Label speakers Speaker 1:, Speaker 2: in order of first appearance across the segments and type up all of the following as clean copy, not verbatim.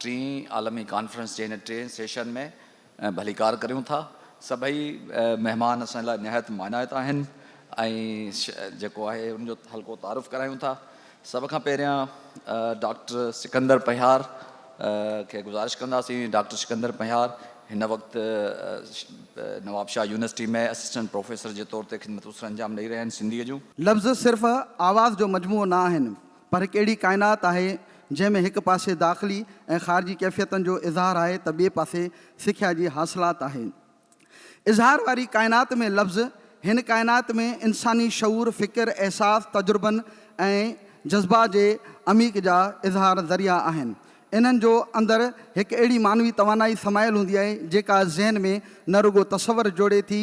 Speaker 1: T आलमी conference जे हिन टे सेशन में भलीकार करियूं था। सभई महिमान असां लाइ निहायत मानायत आहिनि ऐं जेको आहे उनजो हल्को तारुफ़ करायूं था। सभ खां पहिरियां डॉक्टर सिकंदर पहियार खे गुज़ारिश कंदासीं। डॉक्टर सिकंदर पहियार हिन वक़्तु नवाबशाह यूनिवर्सिटी में असिस्टेंट प्रोफेसर जे तौर ते ख़िदमतूं अंजाम ॾेई रहिया आहिनि सिंधीअ जूं।
Speaker 2: लफ़्ज़ सिर्फ़ आवाज़ जो मजमूओ न आहिनि, पर हिकु अहिड़ी काइनात आहे जंहिंमें हिकु पासे दाख़िली ऐं ख़ारिजी कैफ़ियतनि जो इज़हार आहे त ॿिए पासे सिख्या जी हासिलात आहे। इज़हार वारी काइनात में लफ़्ज़ हिन काइनात में इंसानी शऊर, फ़िक्र, एहसास, तजुर्बनि ऐं जज़्बा जे अमीक़ जा इज़हार ज़रिया आहिनि। इन्हनि जो अंदरि हिकु अहिड़ी मानवी तवानाई समायल हूंदी आहे जेका ज़हन में न रुगो तसवर जोड़े थी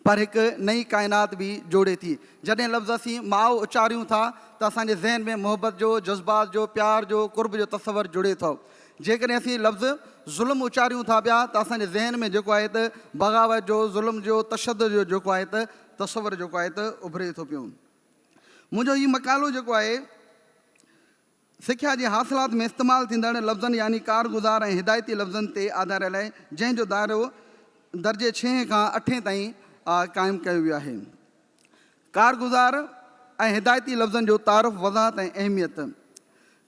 Speaker 2: पर हिकु नई काइनात बि जोड़े थी। जॾहिं लफ़्ज़ असीं माउ उचारियूं था त असांजे ज़हन में मोहबत जो, जज़्बात जो, प्यार जो, कुर्ब जो तसवर जुड़े थो। जेकॾहिं असीं लफ़्ज़ ज़ुल्म उचारियूं था पिया त असांजे ज़हन में जेको आहे त बग़ावत जो, ज़ुल्म जो, तशदुद जो जेको आहे त तसवर जेको आहे त उभरे थो पियो। मुंहिंजो हीउ मक़ालो जेको आहे सिख्या जी हासिलात में इस्तेमालु थींदड़ लफ़्ज़नि यानी कारगुज़ार ऐं हिदायती लफ़्ज़नि ते आधारियल आहे, जंहिंजो दाइरो दर्जे 6 खां 8 ताईं क़ाइमु कयो वियो आहे। कारगुज़ार ऐं हिदायती लफ़्ज़नि जो तारुफ़, वज़ाहत ऐं अहमियत।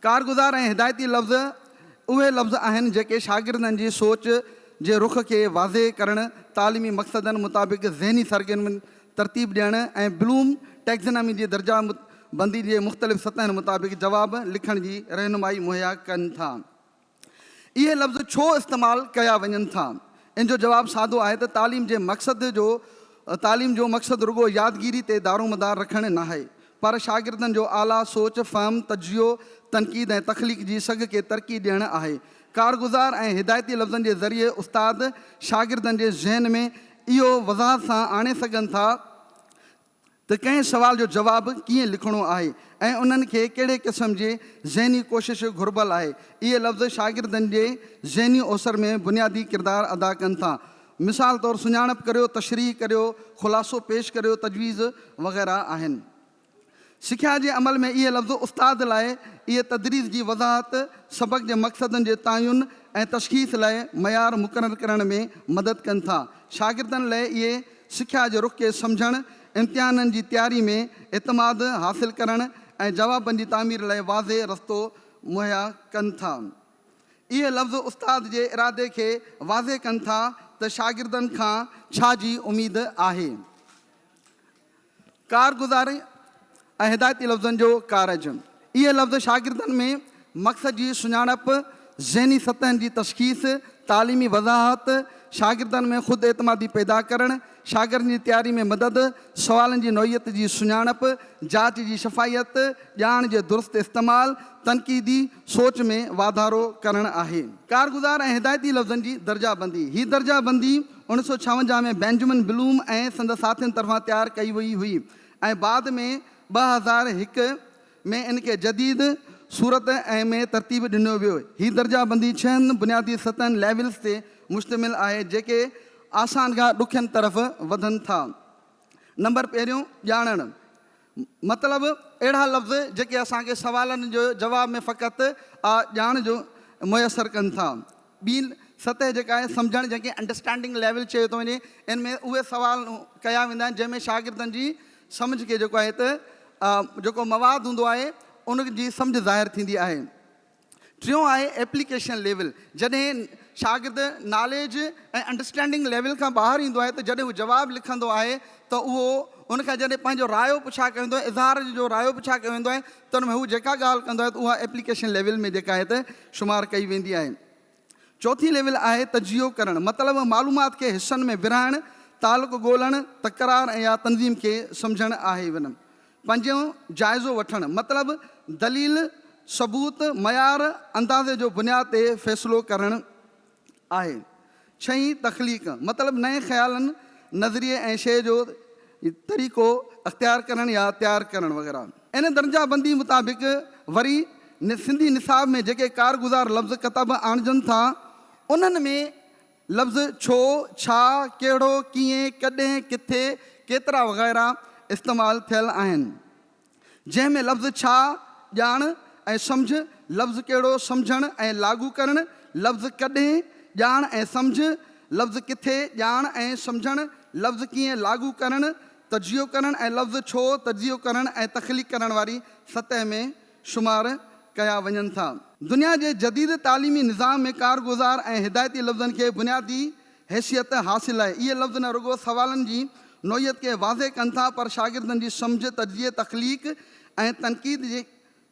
Speaker 2: कारगुज़ार ऐं हिदायती लफ़्ज़ उहे लफ़्ज़ आहिनि जेके शागिर्दनि जी सोच जे रुख़ खे वाज़े करणु, तालीमी मक़सदनि मुताबिक़ ज़हनी सरगर्मियुनि तरतीब ॾियणु ऐं ब्लूम टैक्सोनॉमी जी दर्जा बंदी जे मुख़्तलिफ़ सतहनि मुताबिक़ जवाब लिखण जी रहनुमाई मुहैया कनि था। इहे लफ़्ज़ छो इस्तेमालु कया वञनि था? इन जो जवाबु सादो आहे त तालीम जो मक़सदु रुगो यादगिरी ते दारोमदार रखणु न आहे, पर शागिर्दनि जो आला सोच, फ़हम, तजियो, तनक़ीद ऐं तख़लीक़ जी सघ खे तरक़ी ॾियणु आहे। कारगुज़ार ऐं हिदायती लफ़्ज़नि जे ज़रिए उस्ताद शागिर्दनि जे ज़हन में इहो वज़ाहत सां आणे सघनि था त कंहिं सुवाल जो जवाबु कीअं लिखिणो आहे ऐं उन्हनि खे कहिड़े क़िस्म जी ज़हनी कोशिश घुर्बल आहे। इहे लफ़्ज़ शागिर्दनि जे ज़हनी ओसर में बुनियादी किरदारु अदा कनि था। मिसाल तौरु सुञाणप करियो, तशरीह करियो, ख़ुलासो पेश करियो, तजवीज़ वग़ैरह आहिनि। सिख्या जे अमल में इहे लफ़्ज़ उस्ताद लाइ इहे तदरीस जी वज़ाहत, सबक़ जे मक़सदनि जे तयन ऐं तशख़ीस लाइ मयार मुक़ररु करण में मदद कनि था। शागिर्दनि लाइ इहे सिख्या जे रुख़ खे सम्झणु, इम्तिहाननि जी तयारी में एतमाद हासिलु करणु ऐं जवाबनि जी तामीर लाइ वाज़े रस्तो मुहैया कनि था। इहे लफ़्ज़ उस्ताद जे इरादे खे वाज़े कनि था त शागिर्दनि खां छा जी उमेद आहे। कारगुज़ार ऐं हिदायती लफ़्ज़नि जो कारज। इहे लफ़्ज़ शागिर्दनि में मक़सद जी सुञाणप, ज़हनी सतहनि जी तशख़ीस, तालीमी वज़ाहत, शागिर्दनि में ख़ुदि एतमादी पैदा करणु, शागिर्दनि जी तयारी में मदद, सुवालनि जी नौइयत जी सुञाणप, जाच जी शफ़ायत, ॼाण जे दुरुस्त इस्तेमालु, तनक़ीदी सोच में वाधारो करणु आहे। कारगुज़ार ऐं हिदायती लफ़्ज़नि जी दर्जाबंदी। हीअ दर्जाबंदी 1956 में बेंजामिन ब्लूम ऐं संदसि साथियुनि तरफ़ां तयारु कई वई हुई ऐं बाद में 2001 में इनखे जदीद सूरत ऐं में तरतीब ॾिनो वियो। हीअ दर्जाबंदी 6 बुनियादी सतहनि लेवल्स ते मुश्तमिल आहे जेके आसान खां ॾुखियनि तरफ़ वधनि था। नंबर पहिरियों, ॼाणणु, मतिलबु अहिड़ा लफ़्ज़ जेके असांखे सवालनि जो जवाब में फ़क़ति ॼाण जो मुयसरु कनि था। ॿी सतह जेका आहे सम्झणु, जंहिंखे अंडरस्टैंडिंग लेवल चयो थो वञे, इन में उहे सवाल कया वेंदा आहिनि जंहिंमें शागिर्दनि जी सम्झ खे जेको आहे त जेको मवादु हूंदो आहे उन जी सम्झ ज़ाहिर थींदी आहे। टियों आहे एप्लीकेशन लेवल। जॾहिं शागिर्द नॉलेज ऐं अंडरस्टैंडिंग लेवल खां ॿाहिरि ईंदो आहे त जॾहिं उहो जवाबु लिखंदो आहे त उहो उनखां जॾहिं पंहिंजो रायो पुछा कंदो आहे, इज़हार जो रायो पुछा कयो वेंदो आहे त उन में हू जेका ॻाल्हि कंदो आहे त उहा एप्लीकेशन लेवल में जेका आहे त शुमारु कई वेंदी आहे। चौथी लेवल आहे तजियो करणु, मतिलबु मालूमात खे हिसनि में विरहाइणु, तालुक़ु ॻोल्हणु, तकरार ऐं या तंज़ीम खे सम्झणु आहे। पंजियों, जाइज़ो वठणु, मतिलबु दलील, सबूत, मयार, अंदाज़े जो बुनियाद ते फ़ैसिलो करणु आहे। छहीं, तख़लीक़, मतिलबु नए ख़्यालनि, नज़रिए ऐं शइ जो तरीक़ो अख़्तियार करणु या तयारु करणु वग़ैरह। इन दर्जाबंदी मुताबिक़ वरी सिंधी निसाब में जेके कारगुज़ार लफ़्ज़ किताब आणिजनि था उन्हनि में लफ़्ज़ छो, छा, कहिड़ो, कीअं, कॾहिं, किथे, केतिरा वग़ैरह इस्तेमालु थियल आहिनि। जंहिंमें लफ़्ज़ छा, ॼाण ऐं सम्झ लफ़्ज़ कहिड़ो सम्झणु ऐं लागू करणु, लफ़्ज़ कॾहिं ॼाण ऐं सम्झ, लफ़्ज़ किथे ॼाण ऐं सम्झणु, लफ़्ज़ कीअं लागू करणु, तजियो करणु ऐं लफ़्ज़ छो तजियो करणु ऐं तख़लीक़ करण वारी सतह में शुमार कया वञनि था। दुनिया जे जदीद तालीमी निज़ाम में कारगुज़ार ऐं हिदायती लफ़्ज़नि खे बुनियादी हैसियत हासिलु आहे। इहे लफ़्ज़ न रुॻो सवालनि जी नोयत खे वाज़े कनि था, पर शागिर्दनि जी सम्झ, तजिए, तख़लीक़ ऐं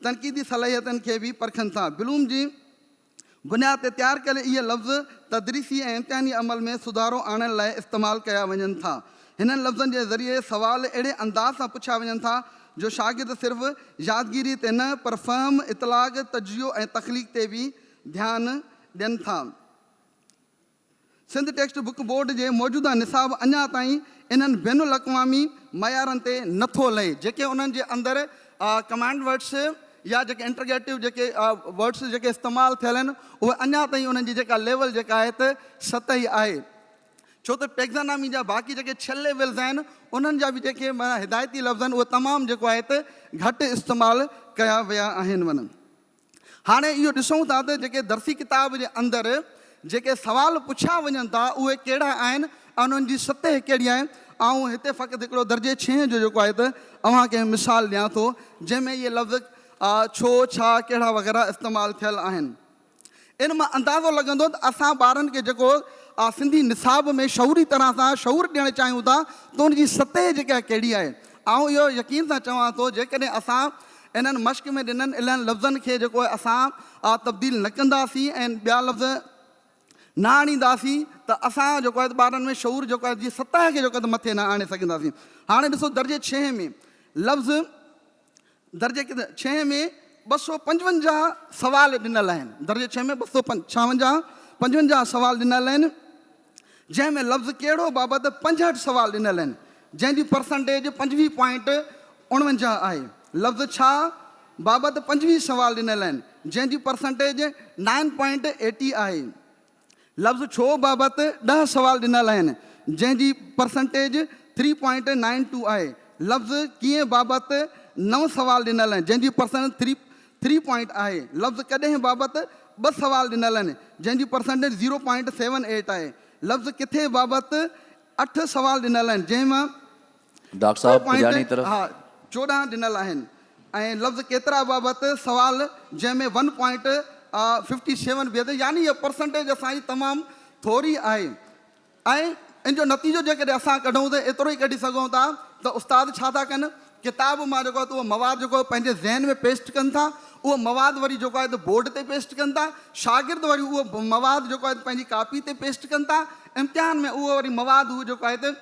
Speaker 2: तनक़ीदी सलाहियतनि खे बि परखनि था। ब्लूम जी बुनियाद ते तयारु कयल इहे लफ़्ज़ तदरीसी ऐं इम्तिहानी अमल में सुधारो आणण लाइ इस्तेमालु कया वञनि था। हिननि लफ़्ज़नि जे ज़रिए सवाल अहिड़े अंदाज़ सां पुछिया वञनि था जो शागिर्द सिर्फ़ु यादगिरी ते न, पर फ़हम, इतलाक़, तजियो ऐं तख़लीक़ ते बि ध्यानु ॾियनि था। सिंध टेक्स्ट बुक बोर्ड जे मौजूदा निसाब अञा ताईं इन्हनि बैनुल अक़वामी मयारनि ते नथो लहे, जेके उन्हनि जे अंदरि कमांड वर्ड्स या जेके इंटरगेटिव जेके वर्ड्स जेके इस्तेमालु थियल आहिनि, उहे अञा ताईं उन्हनि जी जेका लेवल जेका आहे त सतही आहे। छो त टेक्ज़ानॉमी जा बाक़ी जेके 6 लेवल्स आहिनि, उन्हनि जा बि जेके माना हिदायती लफ़्ज़ आहिनि, उहे तमामु जेको आहे त घटि इस्तेमालु कया विया आहिनि वञनि। हाणे इहो ॾिसूं था त जेके दर्सी किताब जे अंदरि जेके सवाल पुछिया वञनि था उहे कहिड़ा आहिनि ऐं उन्हनि जी सतह कहिड़ी आहे। ऐं हिते फ़क़ति हिकिड़ो दर्जे 6 जो जेको आहे त अव्हांखे मिसाल ॾियां थो, जंहिंमें इहे लफ़्ज़ छो, छा, कहिड़ा वग़ैरह इस्तेमालु थियल आहिनि। इन मां अंदाज़ो लॻंदो त असां ॿारनि खे जेको सिंधी निसाब में शऊरी तरह सां शऊर ॾियणु चाहियूं था, त उनजी सतह जेका कहिड़ी आहे। ऐं इहो यकीन सां चवां थो, जेकॾहिं असां इन्हनि मश्क में ॾिननि इन्हनि लफ़्ज़नि खे जेको आहे असां तब्दील न कंदासीं ऐं ॿिया लफ़्ज़ न आणींदासीं, त असां जेको आहे ॿारनि में शऊर जेको आहे जी सतह खे जेको आहे त मथे न आणे सघंदासीं। हाणे ॾिसो दर्जे 6 में लफ़्ज़ दर्जे 6 में 255 सवाल ॾिनल आहिनि। दर्जे 6 में 255 सवाल ॾिनल आहिनि, जंहिंमें लफ़्ज़ कहिड़ो बाबति 65 सवाल ॾिनल आहिनि, जंहिंजी परसेंटेज 25.49 आहे। लफ़्ज़ छा बाबति 25 सवाल ॾिनल आहिनि, जंहिंजी परसेंटेज 9.80 आहे। लफ़्ज़ छो बाबति 10 सवाल ॾिनल आहिनि, जंहिंजी परसेंटेज 3.92 आहे। लफ़्ज़ कीअं बाबति 9 सवाल ॾिनल आहिनि, जंहिंजी परसेंटेज 3 पॉइंट आहे। लफ़्ज़ कॾहिं बाबति 2 सवाल ॾिनल आहिनि, जंहिंजी परसेंटेज 0.78 आहे। लफ़्ज़ किथे बाबति 8 सवाल ॾिनल आहिनि, जंहिंमां
Speaker 1: डॉक्टर साहब पुजानी तरफ़
Speaker 2: 14 ॾिनल आहिनि। ऐं लफ़्ज़ केतिरा बाबति सवाल, जंहिंमें 1.57 बीहंदे, यानी इहा परसेंटेज असांजी तमामु थोरी आहे। ऐं इन जो नतीजो जेकॾहिं असां कढूं त एतिरो ई कढी सघूं था त उस्ताद छा था कनि, किताब मां जेको आहे त उहो मवाद जेको पंहिंजे ज़हन में पेस्ट कनि था, उहो मवाद वरी जेको आहे त बोर्ड ते पेस्ट कनि था। शागिर्द वरी उहो मवाद जेको आहे त पंहिंजी कापी ते पेस्ट कनि था। इम्तिहान में उहो वरी मवाद उहो जेको आहे त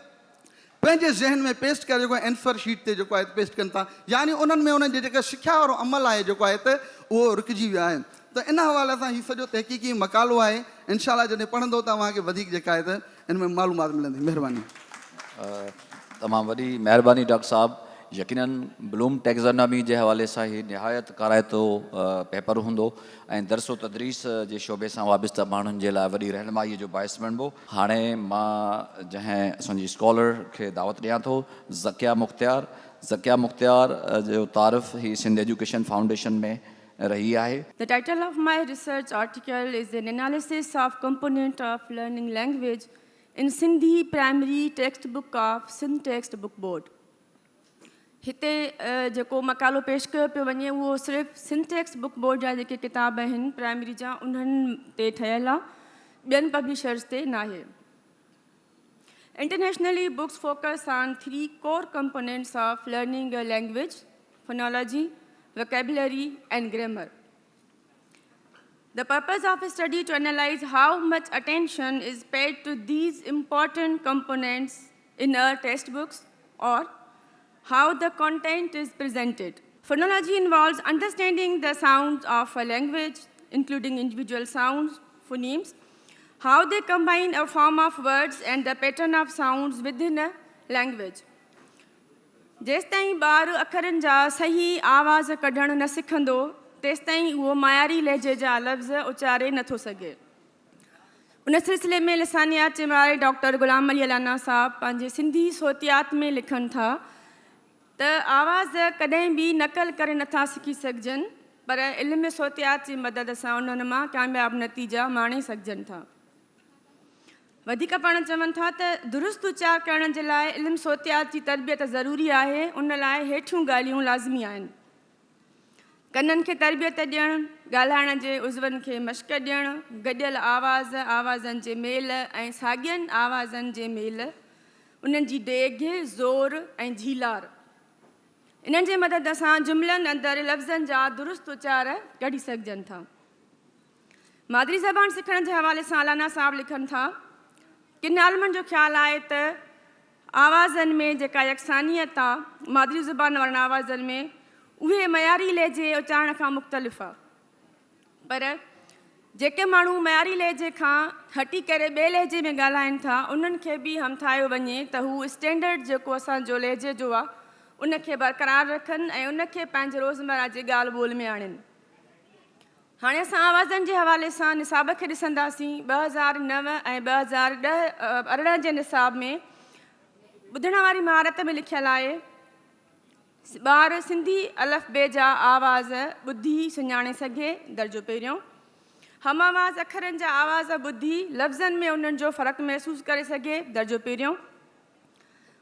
Speaker 2: पंहिंजे ज़हन में पेस्ट करे जेको आहे आंसर शीट ते जेको आहे पेस्ट कनि था। यानी उन्हनि में उन्हनि जे जेका सिख्या वारो अमल आहे जेको आहे त उहो रुकिजी वियो आहे। त इन हवाले सां हीउ सॼो तहक़ीक़ी मकालो आहे। इनशाला जॾहिं पढ़ंदो त तव्हांखे वधीक जेका आहे त इन में मालूमात मिलंदी। महिरबानी।
Speaker 1: तमामु वॾी महिरबानी डॉक्टर साहब। यकीनन ब्लूम टेक्ज़ानॉमी जे हवाले सां ही निहायत काराइतो पेपर हूंदो ऐं दरसो तदरीस जे शोबे सां वाबस्ता माण्हुनि जे लाइ वॾी रहनुमाईअ जो बाइस बणिबो। हाणे मां जंहिं असांजी स्कॉलर खे दावत ॾियां थो, ज़किया मुख़्तियार जो तारीफ़ ही सिंध एजुकेशन फाउंडेशन में रही आहे।
Speaker 3: The title of my research article is an analysis of component of learning language in Sindhi primary textbook of Sindh Textbook Board. हिते जेको मकालो पेश कयो पियो वञे उहो सिर्फ़ु सिंध टेक्स्टबुक बोर्ड जा जेके किताब आहिनि प्राइमरी जा उन्हनि ते ठहियल आहे, ॿियनि पब्लिशर्स ते न आहे। Internationally, books focus on 3 core components of learning a language: phonology, vocabulary, and grammar. The purpose of a study to analyze how much attention is paid to these important components in our textbooks or how the content is presented. Phonology involves understanding the sounds of a language, including individual sounds, phonemes, how they combine a form of words and the pattern of sounds within a language. जेसिताईं ॿारु अखरनि जा सही आवाज़ कढणु न सिखंदो, तेसिताईं उहो मायारी लहजे जा लफ़्ज़ उचारे नथो सघे। उन सिलसिले में लिसानियात जे वारे डॉक्टर ग़ुलाम अली अलाना साहब पंहिंजे सिंधी सोतियात में लिखनि था त आवाज़ कॾहिं बि नक़ल करे नथा सिखी सघजनि, पर इल्म सोतियात जी मदद सां उन्हनि मां कामयाबु नतीजा माणे सघजनि था। वधीक पाण चवनि था त दुरुस्त उचार करण जे लाइ इल्म सोतियात जी तरबियत ज़रूरी आहे। उन लाइ हेठियूं ॻाल्हियूं लाज़मी आहिनि। कननि खे तरबियत ॾियणु, ॻाल्हाइण जे उज़वनि खे मश्क ॾियणु, गॾियल आवाज़, आवाज़नि जे मेल ऐं साॻियनि आवाज़नि जे मेल, उन्हनि जी डेघ, ज़ोर ऐं झीलार, इन्हनि जे मदद सां जुमिलनि अंदरि लफ़्ज़नि जा दुरुस्त उचार कढी सघजनि था। मादरी ज़बान सिखण जे हवाले सां अलाना साहब लिखनि था, किन आलमनि जो ख़्यालु आहे त आवाज़नि में जेका यकसानियत आहे मादरी ज़बान वारनि आवाज़नि में, उहे मयारी लहजे उचारण खां मुख़्तलिफ़ आहे। पर जेके माण्हू मयारी लहजे खां हटी करे ॿिए लहजे में ॻाल्हाइनि था, उन्हनि खे बि हमथायो वञे त हू स्टैंडर्ड जेको असांजो लहजे जो आहे उनखे बरक़रार रखनि ऐं उनखे पंहिंजे रोज़मर्रा जे ॻाल्हि ॿोल में आणनि। हाणे असां आवाज़नि जे हवाले सां निसाब खे ॾिसंदासीं। 2009 ऐं 2010 जे निसाब में ॿुधण वारी महारत में लिखियलु आहे, ॿार सिंधी अलफ़ जा आवाज़ ॿुधी सुञाणे सघे, दर्जो पहिरियों। हम आवाज़ अखरनि जा आवाज़ ॿुधी लफ़्ज़नि में उन्हनि जो फ़र्क़ु महसूसु करे सघे, दर्जो पहिरियों।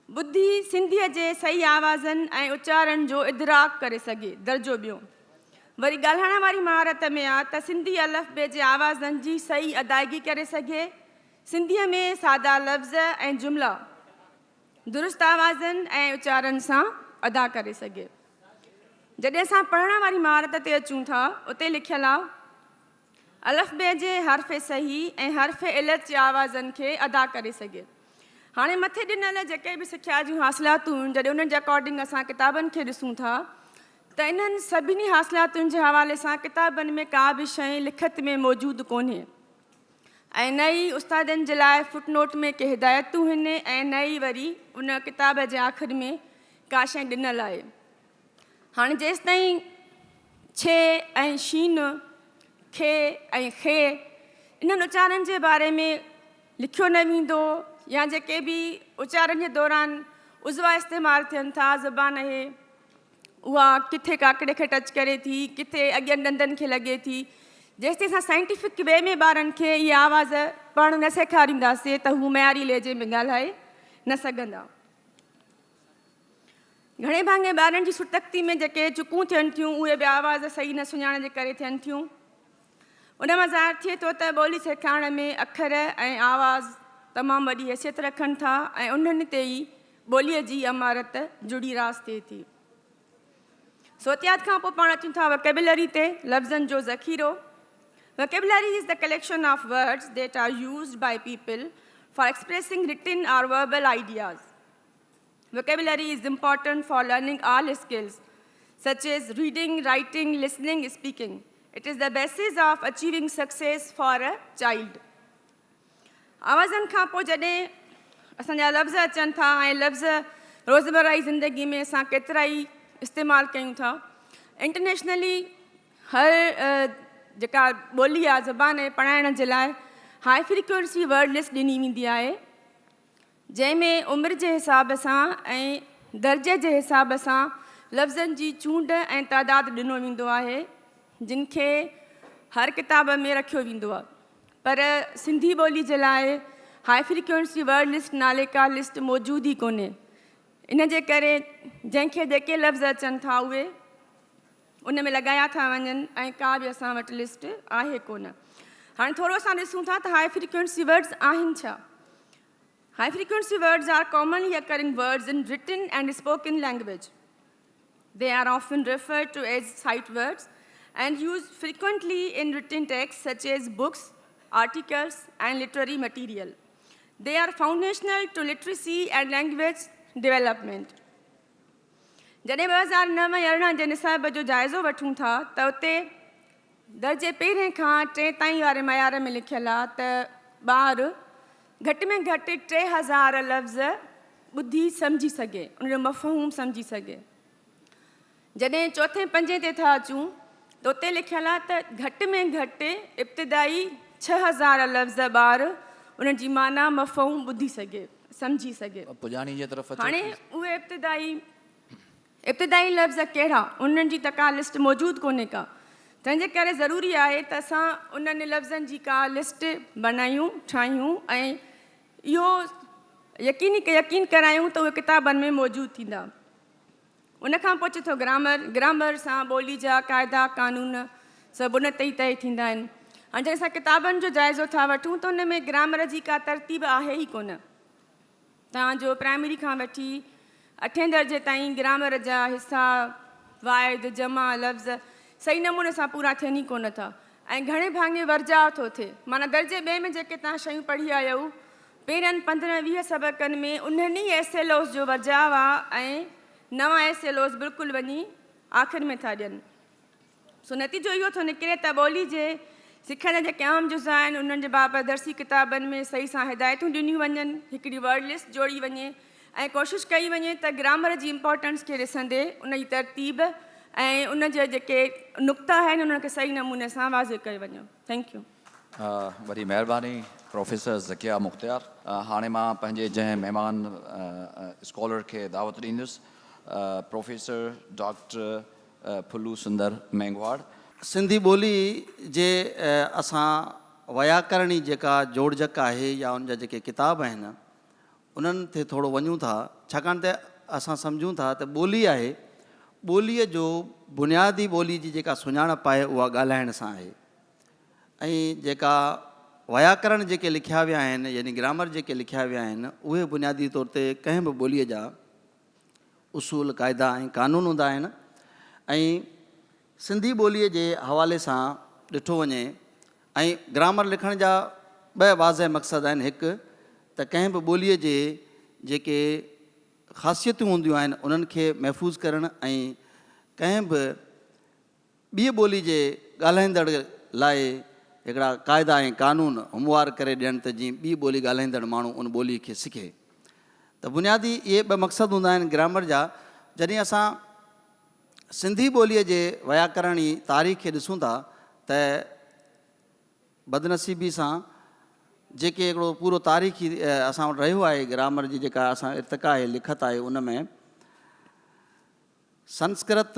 Speaker 3: ॿुधी सिंधीअ जे सही आवाज़नि ऐं उचारण जो इदराक करे सघे, दर्जो ॿियों। वरी ॻाल्हाइण वारी महारत में आहे त सिंधी अलफ़ जे आवाज़नि जी सही अदायगी करे सघे, सिंधीअ में सादा लफ़्ज़ ऐं जुमिला दुरुस्त आवाज़नि ऐं उचारण सां अदा करे सघे। जॾहिं असां पढ़ण वारी महारत ते अचूं था, उते लिखियलु आहे, अलफ़ जे हर्फ़ सही ऐं हर्फ़ इलत जे आवाज़नि खे अदा करे सघे। हाणे मथे ॾिनल जेके बि सिख्या जूं हासिलातूं, जॾहिं उन्हनि जे अकॉर्डिंग असां किताबनि खे ॾिसूं था त इन्हनि सभिनी हासिलातुनि जे हवाले सां किताबनि में का बि शइ लिखत में मौजूदु कोन्हे ऐं न ई उस्तादनि जे लाइ फुटनोट में के हिदायतूं आहिनि ऐं न ई वरी उन किताब जे आख़िर में का शइ ॾिनल आहे। हाणे जेसि ताईं छे ऐं शीन, खे ऐं खे इन्हनि उचारनि जे बारे में लिखियो न वेंदो या जेके बि उचारण जे दौरान उज़वा इस्तेमालु थियनि था, ज़बान आहे उहा किथे काकड़े खे टच करे थी, किथे अॻियनि ॾंदनि खे लॻे थी, जेसि ताईं असां साइंटिफिक वे में ॿारनि खे इहे आवाज़ पढ़णु न सेखारींदासीं त हू मयारी लहजे में ॻाल्हाए न सघंदा। घणे भाङे ॿारनि जी सुतक्ती में जेके चुकूं थियनि थियूं, उहे बि आवाज़ सही न सुञाणण जे करे थियनि थियूं। उन मां ज़ाहिर थिए थो त ॿोली सेखारण में अखर ऐं आवाज़ तमामु वॾी हैसियत रखनि था ऐं उन्हनि ते ई ॿोलीअ जी अमारत जुड़ी रास थिए थी। सोतियात खां पोइ पाण अचूं था वोकेबुलरी ते, लफ़्ज़नि जो ज़ख़ीरो। Vocabulary is the collection of words that are used by people for expressing written or verbal ideas. Vocabulary is important for learning all skills, such as reading, writing, listening, speaking. It is the basis of achieving success for a child. आवाज़नि खां पोइ जॾहिं असांजा लफ़्ज़ अचनि था ऐं लफ़्ज़ रोज़मर्रा जी ज़िंदगी में असां केतिरा ई इस्तेमालु कयूं था। इंटरनेशनली हर जेका ॿोली आहे, ज़बान आहे, पढ़ाइण जे लाइ हाई फ्रीक्वेंसी वर्ड लिस्ट ॾिनी वेंदी आहे, जंहिंमें उमिरि जे हिसाब सां ऐं दर्जे जे हिसाब सां लफ़्ज़नि जी चूंड ऐं तइदादु ॾिनो वेंदो आहे, जिन खे हर किताब में रखियो वेंदो आहे। पर सिंधी ॿोली जे लाइ हाई फ्रीक्वेंसी वर्ड लिस्ट नाले का लिस्ट मौजूदु ई कोन्हे। इन जे करे जंहिंखे जेके लफ़्ज़ अचनि था उहे उन में लॻाया था वञनि ऐं का बि असां वटि लिस्ट आहे कोन। हाणे थोरो असां ॾिसूं था त हाई फ्रीक्वेंसी वर्ड्स आहिनि छा। High frequency words are commonly occurring words in written and spoken language. They are often referred to as sight words and used frequently in written texts such as books, articles, and literary material. They are foundational to literacy and language development. जॾहिं 2009-11 जे निसाब जो जाइज़ो वठूं था त उते दर्जे पहिरें खां 3 ताईं वारे मयार में लिखियलु आहे त ॿार घटि में घटि 3000 लफ़्ज़ ॿुधी सम्झी सघे, उनजो मफ़हूम सम्झी सघे। जॾहिं 4-5 ते था अचूं त उते लिखियलु आहे त घटि में घटि इब्तिदाई 6000 लफ़्ज़ ॿार उन्हनि जी माना मफ़हूम ॿुधी सघे, सम्झी सघे।
Speaker 1: पुॼाणी जे तरफ़
Speaker 3: हाणे उहे इब्तिदाई लफ़्ज़ कहिड़ा, उन्हनि जी त का लिस्ट मौजूदु कोन्हे का। तंहिंजे करे ज़रूरी आहे त असां उन्हनि लफ़्ज़नि जी का लिस्ट बनायूं ठाहियूं ऐं इहो यकीन करायूं त उहे किताबनि में मौजूदु थींदा। उनखां पोइ अचे थो ग्रामर सां ॿोली जा क़ाइदा कानून सभु उन ते ई तय थींदा आहिनि। हाणे जॾहिं असां किताबनि जो जाइज़ो था वठूं त उन में ग्रामर जी का तरतीब आहे ई कोन। तव्हांजो प्राइमरी खां वठी 8हें दर्जे ताईं ग्रामर जा हिसा वाइद जमा लफ़्ज़ सही नमूने सां पूरा थियनि ई कोन था ऐं घणे भाङे वर्जाउ थो थिए। माना दर्जे ॿिए में जेके तव्हां शयूं पढ़ी आया आहियो पहिरियनि 15-20 सबक़नि में उन्हनि ई एसेलोस जो वर्जाउ आहे ऐं नवां एसेलोस बिल्कुलु वञी आख़िर में था ॾियनि। सो नतीजो इहो थो निकिरे त ॿोली जे सिखण जा जेके आम जुज़ा आहिनि उन्हनि जे बाबति दर्सी किताबनि में सही सां हिदायतूं ॾिनियूं वञनि, हिकिड़ी वर्ड लिस्ट जोड़ी वञे ऐं कोशिशि कई वञे त ग्रामर जी इम्पोर्टेंस खे ॾिसंदे उन जी तरतीब ऐं उन जा जेके नुक़्ता आहिनि उन्हनि खे सही नमूने सां वाज़िह करे वञो। Thank U.
Speaker 1: वॾी महिरबानी प्रोफेसर ज़किया मुख़्तियार। हाणे मां पंहिंजे जंहिं महिमान स्कॉलर खे दावत ॾींदुसि, प्रोफेसर डॉक्टर फुलू सुंदर मेंगवाड़।
Speaker 4: सिंधी ॿोली जे असां व्याकरणी जेका जोड़जक आहे या उन जा जेके किताब आहिनि उन्हनि ते थोरो वञूं था, छाकाणि त असां सम्झूं था त ॿोली आहे, ॿोलीअ जो बुनियादी ॿोली जी जेका सुञाणप आहे उहा ॻाल्हाइण सां आहे ऐं जेका व्याकरण जेके लिखिया विया आहिनि यानी ग्रामर जेके लिखिया विया आहिनि उहे बुनियादी तौर ते कंहिं बि ॿोलीअ जा उसूल क़ाइदा ऐं कानून हूंदा आहिनि। ऐं सिंधी ॿोलीअ जे हवाले सां ॾिठो वञे ऐं ग्रामर लिखण जा ॿ वाज़ह मक़सद आहिनि। हिकु त कंहिं बि ॿोलीअ जे जेके ख़ासियतूं हूंदियूं आहिनि उन्हनि खे महफ़ूज़ करणु ऐं कंहिं बि ॿी ॿोली जे ॻाल्हाईंदड़ लाइ हिकिड़ा क़ाइदा ऐं कानून हमवार करे ॾियणु त जीअं ॿी ॿोली ॻाल्हाईंदड़ माण्हू उन ॿोलीअ खे सिखे। त बुनियादी इहे ॿ मक़सद हूंदा आहिनि ग्रामर जा। जॾहिं असां सिंधी ॿोलीअ जे व्याकरणी तारीख़ खे ॾिसूं था त बदनसीबी सां जेके हिकिड़ो पूरो तारीख़ी असां वटि रहियो आहे ग्रामर जी जेका असां इर्तिका आहे लिखत आहे उन में संस्कृत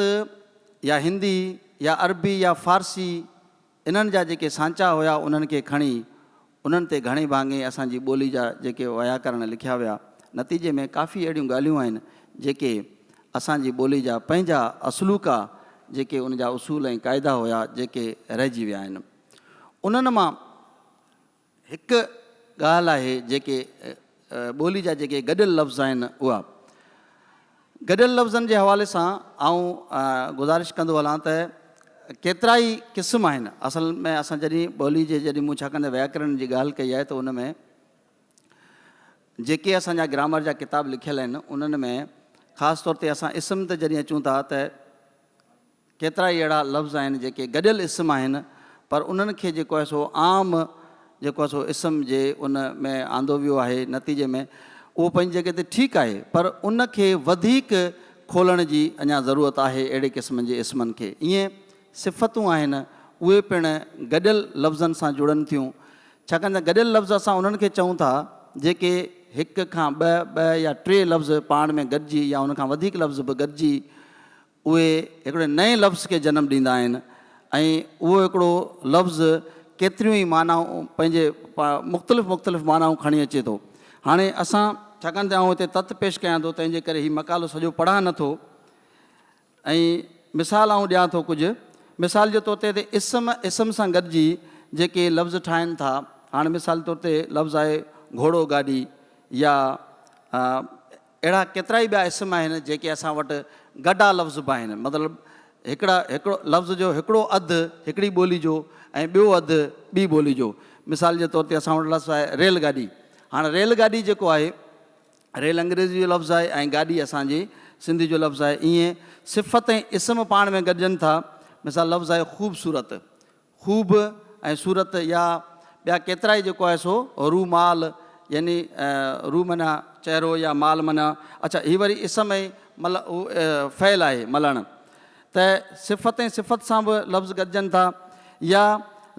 Speaker 4: या हिंदी या अरबी या फ़ारसी इन्हनि जा जेके सांचा हुया उन्हनि खे खणी उन्हनि ते घणे भाङे असांजी ॿोली जा जेके व्याकरण लिखिया विया। नतीजे में काफ़ी अहिड़ियूं ॻाल्हियूं आहिनि जेके असांजी ॿोली जा पंहिंजा असलूका जेके उन जा उसूल ऐं क़ाइदा हुया जेके रहिजी विया आहिनि। उन्हनि मां हिकु ॻाल्हि आहे जेके ॿोली जा जेके गॾियल लफ़्ज़ आहिनि उहा गॾियल लफ़्ज़नि जे हवाले सां आउं गुज़ारिश कंदो हलां त केतिरा ई क़िस्म आहिनि। असल में असां जॾहिं ॿोली जे जॾहिं मूं छाकाणि त व्याकरण जी ॻाल्हि कई आहे त उन में जेके असांजा ग्रामर जा किताब लिखियल आहिनि उन्हनि में ख़ासि तौर ते असां इस्म ते जॾहिं अचूं था त केतिरा ई अहिड़ा लफ़्ज़ आहिनि जेके गॾियल इस्म आहिनि पर उन्हनि खे जेको आहे सो आम जेको आहे सो इस्म जे उन में आंदो वियो आहे। नतीजे में उहो पंहिंजी जॻह ते ठीकु आहे पर उन खे वधीक खोलण जी अञा ज़रूरत आहे अहिड़े क़िस्मनि जे इस्मनि खे। ईअं सिफ़तूं आहिनि उहे पिणु गॾियल लफ़्ज़नि सां जुड़नि थियूं, छाकाणि त गॾियल लफ़्ज़ असां उन्हनि खे चऊं था जेके हिक खां ॿ या टे लफ़्ज़ पाण में गॾिजी या उनखां वधीक लफ़्ज़ बि गॾिजी उहे हिकिड़े नए लफ़्ज़ खे जनमु ॾींदा आहिनि ऐं उहो हिकिड़ो लफ़्ज़ केतिरियूं ई मानाऊं पंहिंजे मुख़्तलिफ़ मानाऊं खणी अचे थो। हाणे असां छाकाणि त आउं हिते तत पेश कयां थो तंहिंजे करे हीउ मक़ालो सॼो पढ़ा नथो ऐं मिसाल आउं ॾियां थो कुझु। मिसाल जे तौर ते इस्म सां गॾिजी जेके लफ़्ज़ ठाहिनि था। हाणे मिसाल तौर ते लफ़्ज़ आहे घोड़ो गाॾी या अहिड़ा केतिरा ई ॿिया इस्म आहिनि जेके असां वटि गॾा लफ़्ज़ बि आहिनि। मतिलबु हिकिड़ो लफ़्ज़ जो हिकिड़ो अधु हिकिड़ी ॿोली जो ऐं ॿियो अधु ॿी ॿोली जो। मिसाल जे तौर ते असां वटि लफ़्ज़ आहे रेलगाॾी। हाणे रेलगाॾी जेको आहे रेल अंग्रेज़ी जो लफ़्ज़ आहे ऐं गाॾी असांजी सिंधी जो लफ़्ज़ आहे। ईअं सिफ़त ऐं इस्म पाण में गॾिजनि था। मिसाल लफ़्ज़ आहे ख़ूबसूरत, ख़ूब ऐं सूरत या ॿिया केतिरा ई जेको आहे सो रूमाल यानी रू माना चहिरो या माल माना अच्छा हीअ वरी इस्म ऐं फ़ैल आहे मलण त सिफ़त ऐं सिफ़त सां बि लफ़्ज़ गॾिजनि था या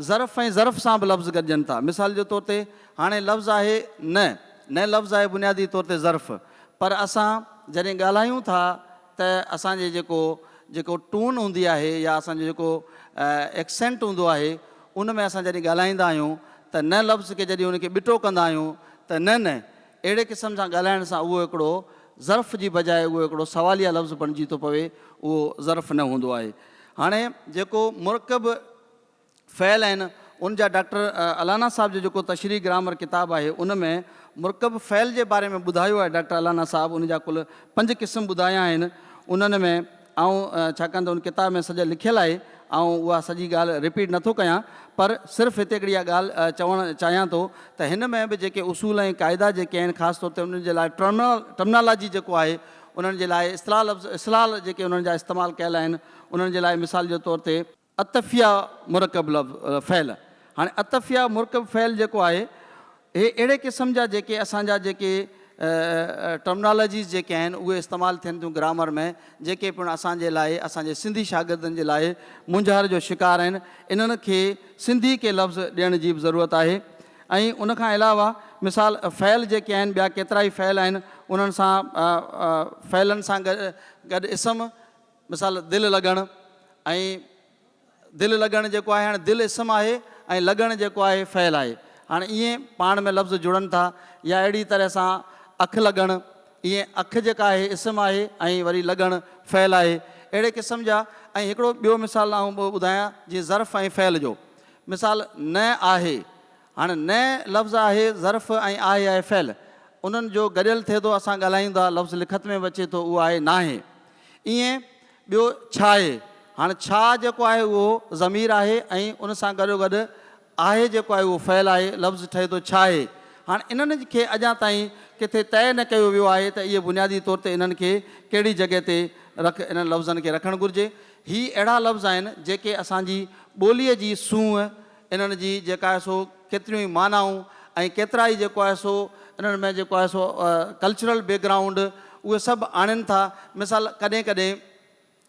Speaker 4: ज़र्फ़ ऐं ज़र्फ़ सां बि लफ़्ज़ गॾिजनि था। मिसाल जे तौर ते हाणे लफ़्ज़ आहे न लफ़्ज़ आहे बुनियादी तौर ते ज़र्फ़ पर असां जॾहिं ॻाल्हायूं था त असांजे जेको टून हूंदी आहे या असांजो जेको एक्सेंट हूंदो आहे उन में असां जॾहिं ॻाल्हाईंदा आहियूं त न लफ़्ज़ खे जॾहिं उनखे ॿिटो कंदा आहियूं त न अहिड़े क़िस्म सां ॻाल्हाइण सां उहो हिकिड़ो ज़र्फ़ जी बजाए उहो हिकिड़ो सवालिया लफ़्ज़ बणिजी थो पवे, उहो ज़र्फ़ न हूंदो आहे। हाणे जेको मुरकब फ़ैल आहिनि उन जा डॉक्टर अलाना साहिब जो जेको तशरीह ग्रामर किताबु आहे उन में मुरकब फ़ैल जे बारे में ॿुधायो आहे डॉक्टर अलाना साहिबु। उन जा कुल 5 क़िस्म ॿुधाया आहिनि उन्हनि में। ऐं छाकाणि त उन किताब में सॼा लिखियलु आहे ऐं उहा सॼी ॻाल्हि रिपीट नथो कयां, पर सिर्फ़ु हिते हिकिड़ी इहा ॻाल्हि चवणु चाहियां थो त हिन में बि जेके उसूल ऐं क़ाइदा जेके आहिनि ख़ासि तौर ते उन्हनि जे लाइ टर्मिनोलॉजी जेको आहे उन्हनि जे लाइ इस्लाह जेके उन्हनि जा इस्तेमालु कयल आहिनि उन्हनि जे लाइ मिसाल जे तौर ते अतफ़िया मुरकब फ़ैल। हाणे अतफ़िया मुरकब फ़ैल जेको आहे हे अहिड़े क़िस्म जा जेके असांजा जेके टर्मिनोलॉजीज़ जेके आहिनि उहे इस्तेमालु थियनि थियूं ग्रामर में, जेके पिणु असांजे लाइ असांजे सिंधी शागिर्दनि जे लाइ मुंझार जो शिकार आहिनि। इन्हनि खे सिंधी के लफ़्ज़ ॾियण जी बि ज़रूरत आहे। ऐं उनखां अलावा मिसाल फ़ैल जेके आहिनि ॿिया केतिरा ई फ़ैल आहिनि उन्हनि सां फ़ैलनि सां गॾु इस्म मिसाल दिलि लॻणु, ऐं दिलि लॻणु जेको आहे हाणे दिलि इस्म आहे ऐं लॻणु जेको आहे फ़ैल आहे। हाणे ईअं पाण में लफ़्ज़ जुड़नि था, या अहिड़ी तरह सां अखि लॻणु, ईअं अखि जेका आहे इस्म आहे ऐं वरी लॻणु फ़ैल आहे, अहिड़े क़िस्म जा। ऐं हिकिड़ो ॿियो मिसाल आउं ॿुधायां जीअं ज़र्फ़ ऐं फ़ैल जो। मिसाल न आहे, हाणे न लफ़्ज़ आहे ज़र्फ़ ऐं आहे फ़ैल, उन्हनि जो गॾियल थिए थो, असां ॻाल्हायूं था लफ़्ज़ लिखत में बि अचे थो उहो आहे नाहे। ईअं ॿियो छा आहे, हाणे छा जेको आहे उहो ज़मीर आहे ऐं उन सां गॾोगॾु आहे जेको आहे उहो फ़ैल आहे, लफ़्ज़ ठहे थो छा आहे। हाणे इन्हनि खे अञा ताईं किथे तइ न कयो वियो आहे त इहे बुनियादी तौर ते इन्हनि खे कहिड़ी जॻह ते इन्हनि लफ़्ज़नि खे रखणु घुरिजे। ही अहिड़ा लफ़्ज़ आहिनि जेके असांजी ॿोलीअ जी सूंहं, इन्हनि जी जेका आहे सो केतिरियूं ई मानाऊं ऐं केतिरा ई जेको आहे सो इन्हनि में जेको आहे सो कल्चरल बैकग्राउंड उहे सभु आणनि था। मिसाल कॾहिं कॾहिं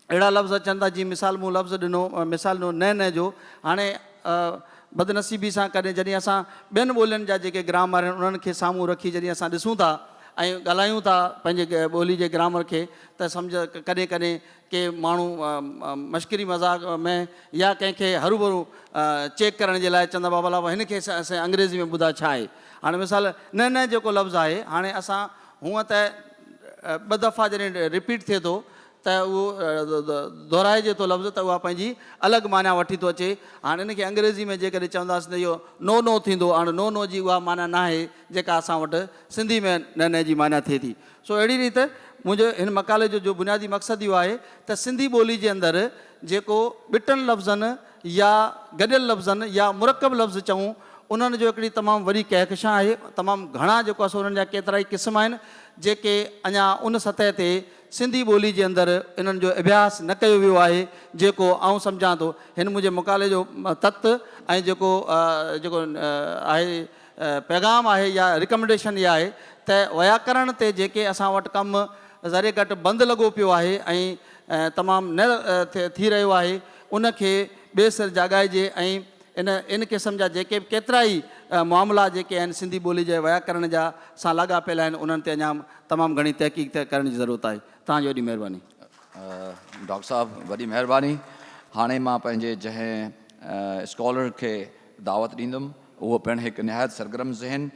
Speaker 4: अहिड़ा लफ़्ज़ अचनि था, जीअं मिसाल मूं लफ़्ज़ ॾिनो मिसाल ॾिनो न जो। हाणे बदनसीबी सां कॾहिं जॾहिं असां ॿियनि ॿोलियुनि जा जेके ग्रामर आहिनि उन्हनि खे साम्हूं रखी जॾहिं असां ॾिसूं था ऐं ॻाल्हायूं था पंहिंजे ॿोली जे ग्रामर खे, त सम्झ कॾहिं कॾहिं के माण्हू मश्करी मज़ाक़ में या कंहिंखे हरू चेक करण जे लाइ चवंदा बाबा लाइ हिन खे असां अंग्रेज़ी में ॿुधा छा आहे। हाणे मिसाल न जेको लफ़्ज़ आहे, हाणे असां हूअं त 2 दफ़ा जॾहिं रिपीट थिए थो त उहो दोहिराइजे थो लफ़्ज़, त उहा पंहिंजी अलॻि माना वठी थो अचे। हाणे इनखे अंग्रेज़ी में जेकॾहिं चवंदासीं त इहो नो थींदो। हाणे नो जी उहा माना न आहे जेका असां वटि सिंधी में न जी माना थिए थी। सो अहिड़ी रीति मुंहिंजो हिन मक़ाले जो बुनियादी मक़सदु इहो आहे त सिंधी ॿोली जे अंदरि जेको ॿिटनि लफ़्ज़नि या गॾियल लफ़्ज़नि या मुरकब लफ़्ज़ चऊं उन्हनि जो हिकिड़ी तमामु वॾी कहकशां आहे। तमामु घणा जेको आहे उन्हनि जा केतिरा ई क़िस्म आहिनि जेके अञा उन सतह ते सिंधी ॿोली जे अंदरि इन्हनि जो अभ्यास न कयो वियो आहे, जेको आउं सम्झां थो हिन मुंहिंजे मुक़ाले जो तत्व ऐं जेको आहे पैगाम आहे या रिकमेंडेशन इहा आहे त व्याकरण ते जेके असां वटि कमु ज़रे घटि बंदि लॻो पियो आहे ऐं तमामु न थी रहियो आहे, उनखे ॿिए सिर जाॻाइजे ऐं इन क़िस्म जा जेके केतिरा ई मामला जेके आहिनि सिंधी ॿोली जे व्याकरण जा सां लाॻापियल आहिनि उन्हनि ते अञा तमामु घणी तहक़ीक़ करण जी ज़रूरत आहे। तव्हांजी वॾी महिरबानी।
Speaker 1: डॉक्टर साहिबु वॾी महिरबानी। हाणे मां पंहिंजे जंहिं स्कॉलर खे दावत ॾींदुमि उहो पिणु हिकु निहायत सरगर्म ज़हन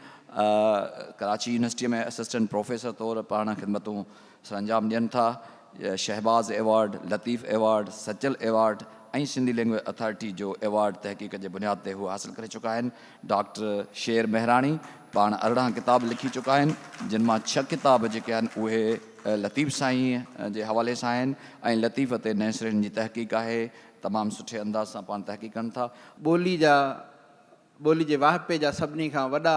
Speaker 1: कराची यूनिवर्सिटीअ में असिस्टेंट प्रोफेसर तौरु पाण ख़िदमतूं सरअंजाम ॾियनि था। Shahbaz award, Latif award, Sachal award ऐं सिंधी लैंग्वेज अथॉरिटी जो एवॉर्ड तहक़ीक़ जे बुनियाद ते हू हासिलु करे चुका आहिनि। डॉक्टर शेर मेहराणी पाण 18 किताब लिखी चुका आहिनि, जिन मां 6 किताब जेके आहिनि उहे लतीफ़ साईं जे हवाले सां आहिनि ऐं लतीफ़ ते नैसरिन जी तहक़ीक़ आहे। तमामु सुठे अंदाज़ सां पाण तहक़ीक़ कनि था।
Speaker 5: ॿोली जे वाहिपे जा सभिनी खां वॾा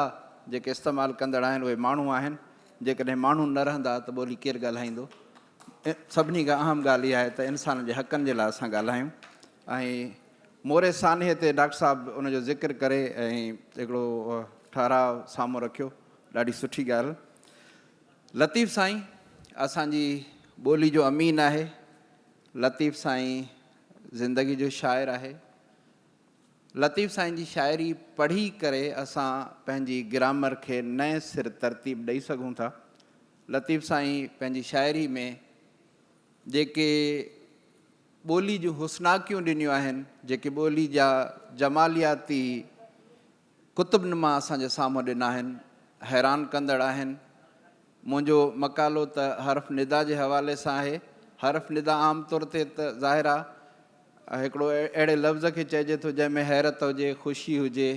Speaker 5: जेके इस्तेमालु कंदड़ आहिनि उहे माण्हू आहिनि। जेकॾहिं माण्हू न रहंदा त ॿोली केरु ॻाल्हाईंदो। सभिनी खां अहम ॻाल्हि इहा आहे त इंसान जे हक़नि जे लाइ असां ॻाल्हायूं। ऐं मोरे सान्हे ते डॉक्टर साहिबु उनजो ज़िक्र करे ऐं हिकिड़ो ठहराव साम्हूं रखियो, ॾाढी सुठी ॻाल्हि। लतीफ़ साईं असांजी ॿोली जो अमीन आहे। लतीफ़ साईं ज़िंदगी जो शाइरु आहे। लतीफ़ साईं जी शाइरी पढ़ी करे असां पंहिंजी ग्रामर खे नए सिर तरतीब ॾेई सघूं था। लतीफ़ साईं पंहिंजी शाइरी में जेके ॿोली जूं हुस्नाकियूं ॾिनियूं आहिनि, जेके ॿोली जा जमालियाती कुतुबनुमा असांजे साम्हूं ॾिना आहिनि, हैरान कंदड़ आहिनि। मुंहिंजो मक़ालो त हर्फ़ निदा जे हवाले सां आहे। हर्फ़ निदा आम तौर ते त ज़ाहिर आहे हिकिड़ो अहिड़े लफ़्ज़ खे चइजे थो जंहिंमें हैरत हुजे, ख़ुशी हुजे,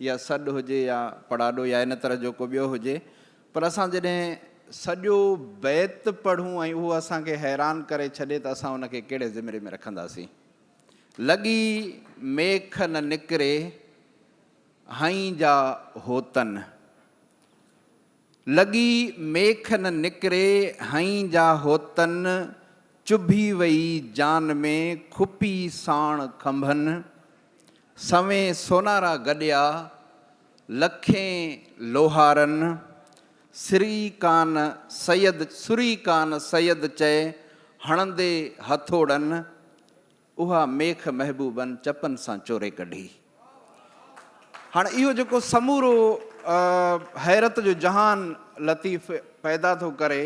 Speaker 5: या सॾु हुजे, या पढ़ाॾो, या इन तरह जो को ॿियो हुजे। पर असां जॾहिं सॼो बैत पढ़ूं ऐं उहो असांखे हैरान करे छॾे त असां उनखे कहिड़े ज़िमरे में रखंदासीं। लॻी मेख न निकिरे हई जा होतन, लॻी मेख न निकिरे हई जा होतन, चुभी वई जान में खुपी साण खंभनि, सवें सोनारा गॾिया लखें लोहारनि, सुरी कान सैयद चए हणंदे हथोड़नि, उहा मेख महबूबनि चपनि सां चोरे कढी। हाणे इहो जेको समूरो हैरत जो जहान लतीफ़ पैदा थो करे,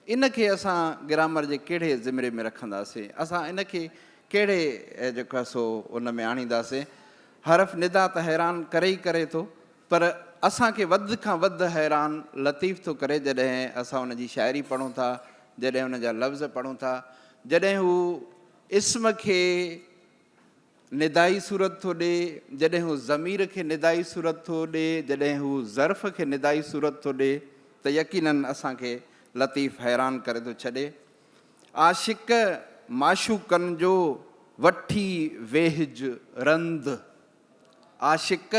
Speaker 5: इनखे असां ग्रामर जे कहिड़े ज़िमरे में रखंदासीं, असां इनखे कहिड़े जेको आहे सो उन में आणींदासीं। हर्फ़ निदा त हैरान करे ई करे थो, पर असांखे वधि खां वधि हैरान लतीफ़ थो करे जॾहिं असां उन जी शाइरी पढ़ूं था, जॾहिं उन जा लफ़्ज़ पढ़ूं था, जॾहिं हू इस्म खे निदाई सूरत थो ॾिए, जॾहिं हू ज़मीर खे निदाई सूरत थो ॾिए, जॾहिं हू ज़र्फ़ खे निदाई सूरत थो ॾिए, त यकीननि असांखे लतीफ़ हैरान करे थो छॾे। आशिक़ माशूक़नि जो वठी वेहिज रंध, आशिक़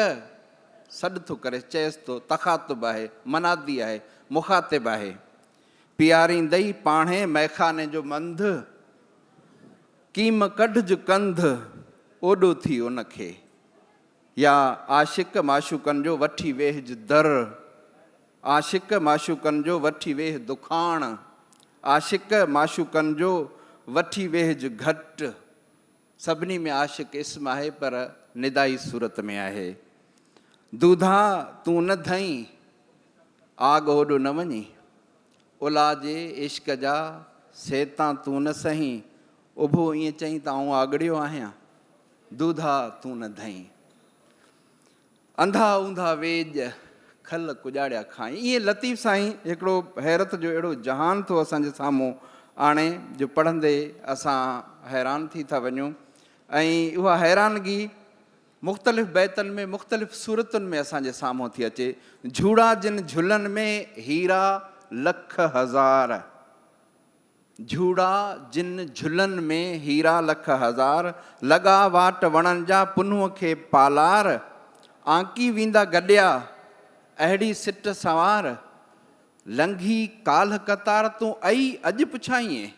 Speaker 5: सॾु थो करे, चएसि थो, तख़ातुब आहे, मनादी आहे, मुखातिब आहे। पीआरींदई पाणे मैखाने जो मंध, कीम कढज कंध ओॾो थी उनखे। या आशिक़ माशूक़नि जो वठी वेहिज दर, आशिक़ माशूक़नि जो वठी वेह दुखाण, आशिक़ माशूक़नि जो वठी वेहिज घटि। सभिनी में आशिक़ इस्म आहे पर निदाई सूरत में आहे। दूधा तूं न धई आग ओॾो न वञी, उला जे इश्क जा सेतां तूं न सही, उभो ईअं चई त आउं आगड़ियो आहियां, दूधा तूं न धई। अंधा ऊंधा वेज खल कुॼाड़िया खाई। ईअं लतीफ़ साईं हिकिड़ो हैरत जो अहिड़ो जहान थो असांजे साम्हूं आणे जो पढ़ंदे असां हैरान थी था वञूं। ऐं उहा हैरानगी मुख़्तलिफ़ बैतनि में मुख़्तलिफ़ सूरतुनि में असांजे साम्हूं थी अचे। झूड़ा जिन झुलनि में हीरा लख हज़ार, झूड़ा जिन झुलनि में हीरा लख हज़ार, लॻा वाट वणनि जा पुन्हूअ खे पालार, आंकी वेंदा गॾिया अहिड़ी सिट सवार, लंघी काल्ह कतार तूं आई अॼु पुछाईं।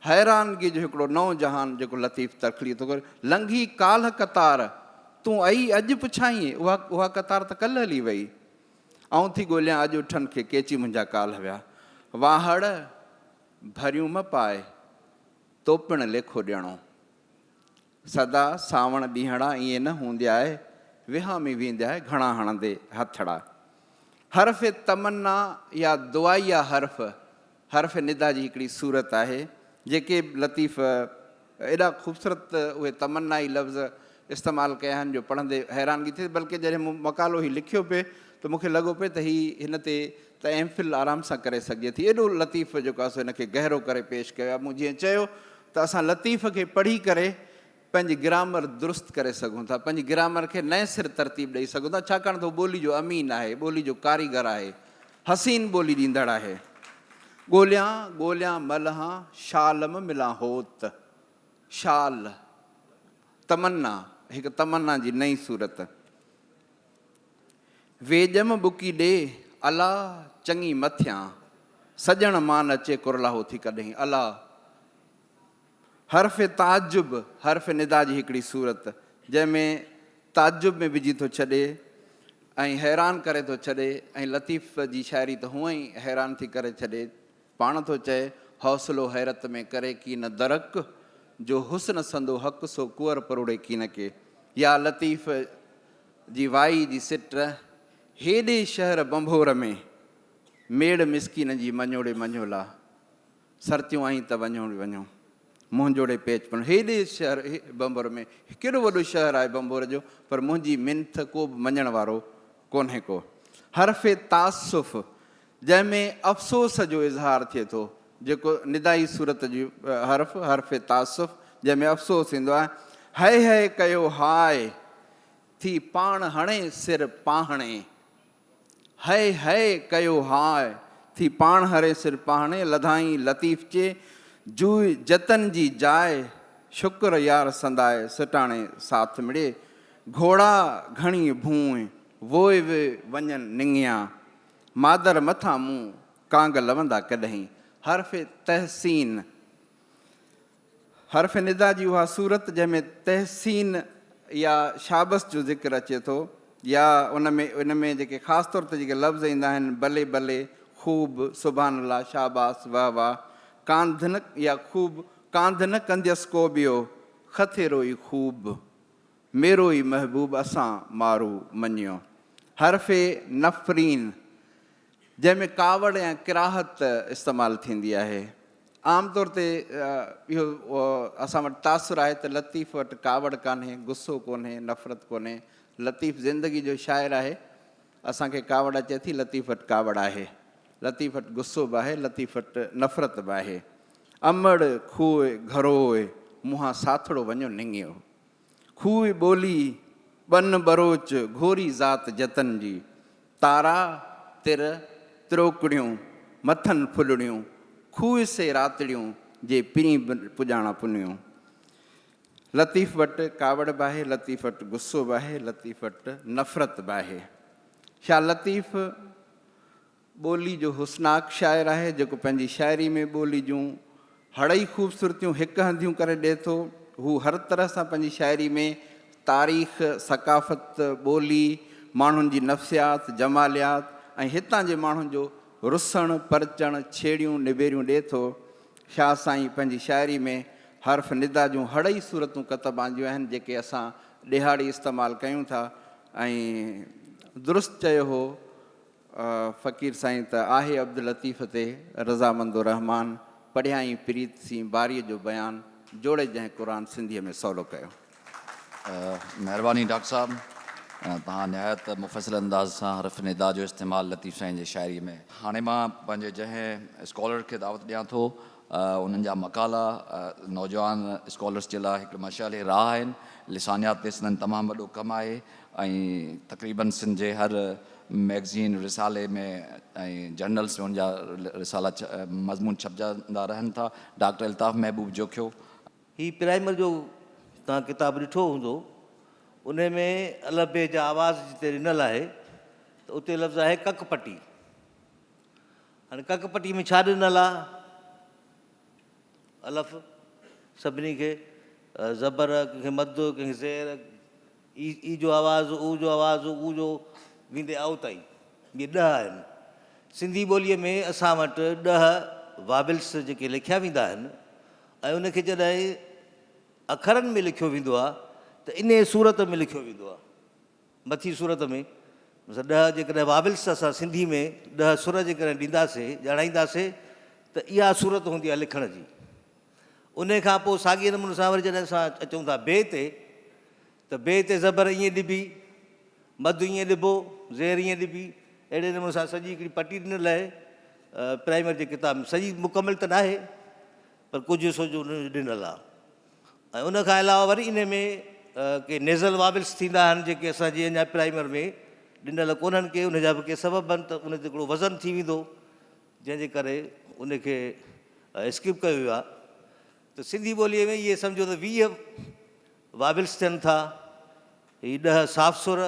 Speaker 5: हैरानगी जो हिकिड़ो नओं जहान जेको लतीफ़ तख़लीक़ थो करे। लंघी काल्ह कतार तूं आई अॼु पुछाईं, उहा कतार त कल्ह हली वई। ऐं थी ॻोल्हियां अॼु उठनि खे केची मुंहिंजा काल्ह विया। वाहड़ भरियूं म पाए तोपिण लेखो ॾियणो, सदा सावण ॾींहड़ा ईअं न हूंदी आहे, विहामी वेंदा आहे घणा हणंदे हथड़ा। हर्फ़ तमन्ना या दुआया हर्फ़ निदा जी हिकिड़ी सूरत आहे, जेके लतीफ़ एॾा ख़ूबसूरत उहे तमन्नाई लफ़्ज़ इस्तेमालु कया आहिनि जो पढ़ंदे हैरानगी थिए। बल्कि जॾहिं मूं मक़ालो ही लिखियो पिए त मूंखे लॻो पिए त हिन ते त एमफिल आराम सां करे सघिजे थी। एॾो लतीफ़ जेको आहे हिनखे गहरो करे पेश कयो आहे। मूं जीअं चयो त असां लतीफ़ खे पढ़ी करे पंहिंजी ग्रामर दुरुस्त करे सघूं था, पंहिंजी ग्रामर खे नए सिर तरतीब ॾेई सघूं था, छाकाणि त ॿोली जो अमीन आहे, ॿोली जो कारीगर आहे, हसीन ॿोली ॾींदड़ आहे। ॻोल्हियां ॻोल्हियां मलहां शालम मिलां होत, शाल तमन्ना, हिकु तमन्ना जी नई सूरत। वेजम बुकी ॾे अला चङी मथियां, सॼण मान अचे कुरलाहो थी कॾहिं अला। हर्फ़ ताजुब हर्फ़ निदा जी हिकिड़ी सूरत, जंहिंमें ताजुब में विझी थो छॾे ऐं हैरान करे थो छॾे। ऐं लतीफ़ जी शाइरी त हूअं ई हैरान थी करे छॾे। पाण थो चए हौसलो हैरत में करे की न दरक, जो हुस्न संदो हक़ सो कुंवर परोड़े कीन के। या लतीफ़ जी वाई जी सिट, हेॾे शहर बंभोर में मेड़ मिसकीन जी मञोड़े मञोला, सरतियूं आई त वञो वञो। मुंहिंजोड़े पेच पण हेॾे शहर बंबोर में केॾो वॾो शहर आहे बंबोर जो, पर मुंहिंजी मिनथ को बि मञण वारो कोन्हे को। हर्फ़े तासुफ़ जंहिंमें अफ़सोस जो इज़हार थिए थो, जेको निदाई सूरत जी हर्फ़े तासुफ़ जंहिंमें अफ़सोस ईंदो आहे। है कयो हाय थी पाण हणे सिर पाहणे, है कयो हाय थी पाण हरे सिर पाहणे, लधाई लतीफ़ चे जूई जतन जी जाए, शुक्र यार संदाए सटाणे साथ मिड़े, घोड़ा घणी भूए वोए वे वञनि निंगिया, मादर मथां मुंहुं कांग लवंदा कॾहिं। हर्फ़े तहसीन हर्फ़ निदा जी उहा सूरत जंहिंमें तहसीन या शाबस जो ज़िक्र अचे थो, या उन में जेके ख़ासि तौर ते जेके लफ़्ज़ ईंदा आहिनि, भले भले, ख़ूब, सुभान अल्लाह, शाबास, वाह वाह, कांधन या ख़ूब, कांधन कंदियसि को ॿियो, खथेरो ई ख़ूब, मेरो ई महबूब असां मारू मञियो। हर्फ़े नफ़रीन जंहिंमें कावड़ या किराहत इस्तेमालु थींदी आहे। आमतौर ते इहो असां वटि तासुर आहे त लतीफ़ वटि कावड़ कान्हे, गुस्सो कोन्हे, नफ़रत कोन्हे। लतीफ़ ज़िंदगी जो शाइरु आहे, असांखे कावड़ अचे थी, लतीफ़ वटि कावड़ आहे। लतीफ़ वटि गुस्सो बि आहे, लतीफ़ वटि नफ़रत बि आहे। अमड़ खूह घरोए मुंहां साथड़ो वञो निंगियो, खूह ॿोली बन बरोच घोरी ज़ात जतन जी, तारा तिर त्रोकड़ियूं मथनि फुलड़ियूं, खूह से रातड़ियूं जे पिणी पुॼाणा पुनियूं। लतीफ़ वटि कावड़ बि आहे, लतीफ़ वटि गुस्सो बि आहे, लतीफ़ वटि नफ़रत बि आहे। छा लतीफ़ ॿोली जो हुस्नाक शाइरु आहे, जेको पंहिंजी शाइरी में ॿोली जूं हड़ई ख़ूबसूरतियूं हिकु हंधियूं करे ॾिए थो। हू हर तरह सां पंहिंजी शाइरी में तारीख़, सकाफ़त, ॿोली, माण्हुनि जी नफ़्सियात, जमालियात ऐं हितां जे माण्हुनि जो रुसण, परचण, छेड़ियूं, निबेरियूं ॾिए थो। शाह साईं पंहिंजी शाइरी में हर्फ़ निदा जूं हड़ई सूरतूं कतब आंदियूं आहिनि, जेके असां ॾिहाड़ी इस्तेमालु कयूं था। ऐं दुरुस्त चयो हो फ़क़ीर साईं त आहे अब्दुल लतीफ़ ते रज़ामंदो रहमान, पढ़ियाई प्रीत सी बारीअ जो बयानु, जोड़े जंहिं क़ुरान सिंधीअ में सवलो कयो।
Speaker 1: महिरबानी डॉक्टर साहब, तव्हां निहायत मुफ़सिल अंदाज़ सां हर्फ़ निदा जो इस्तेमालु लतीफ़ साईं जे शाइरी में। हाणे मां पंहिंजे जंहिं स्कॉलर खे दावत ॾियां थो, उन्हनि जा मक़ाला नौजवान स्कॉलर्स जे लाइ हिकु मशाल राह आहिनि। लिसानियात ते सिंधनि तमामु वॾो कमु आहे ऐं तक़रीबन सिंध जे हर मैगज़ीन, रिसाले में ऐं जर्नल्स में उनजा रिसाला मज़मून छपजंदा रहनि था। डॉक्टर अल्ताफ़ महबूब जोखियो।
Speaker 6: ही प्राइमर जो तव्हां किताबु ॾिठो हूंदो, उन में अलफ़ जा आवाज़ जिते ॾिनल आहे त उते लफ़्ज़ आहे ककपटी। हाणे ककपटी में छा ॾिनल आहे? अलफ़ सभिनी खे ज़बर, कंहिंखे मद, कंहिंखे ज़ेर, ई जो आवाज़ु, ऊ जो आवाज़ु, ऊ जो वेंदे आउ ताईं, इहे 10 आहिनि। सिंधी ॿोलीअ में असां वटि 10 वाबिल्स जेके लिखिया वेंदा आहिनि, ऐं उनखे जॾहिं अखरनि में लिखियो वेंदो आहे त इन सूरत में लिखियो वेंदो आहे। मथी सूरत में 10 जेकॾहिं वाबिल्स असां सिंधी में 10 सुर जेकॾहिं ॾींदासीं, ॼाणाईंदासीं त इहा सूरत हूंदी आहे लिखण जी। उन खां पोइ साॻिए नमूने सां वरी जॾहिं असां अचूं था बे ते, त बे ते ज़बर ईअं ॾिबी, मद ईअं ॾिबो, ज़ेर ईअं ॾिबी। अहिड़े नमूने सां सॼी हिकिड़ी पटी ॾिनल आहे प्राइमर जी किताब में। सॼी मुकमल त न आहे, पर कुझु सोचो ॾिनल आहे। ऐं उन खां अलावा वरी इन में के नेज़ल वाबिल्स थींदा आहिनि, जेके असांजी अञा प्राइमर में ॾिनल कोन्हनि के। उनजा बि के सबब आहिनि, त उन ते हिकिड़ो वज़न थी वेंदो, जंहिंजे करे उनखे स्किप कयो वियो आहे। त सिंधी ॿोलीअ में इहे सम्झो त 20 वाबिल्स थियनि था। हीअ 10 साफ़ सुर,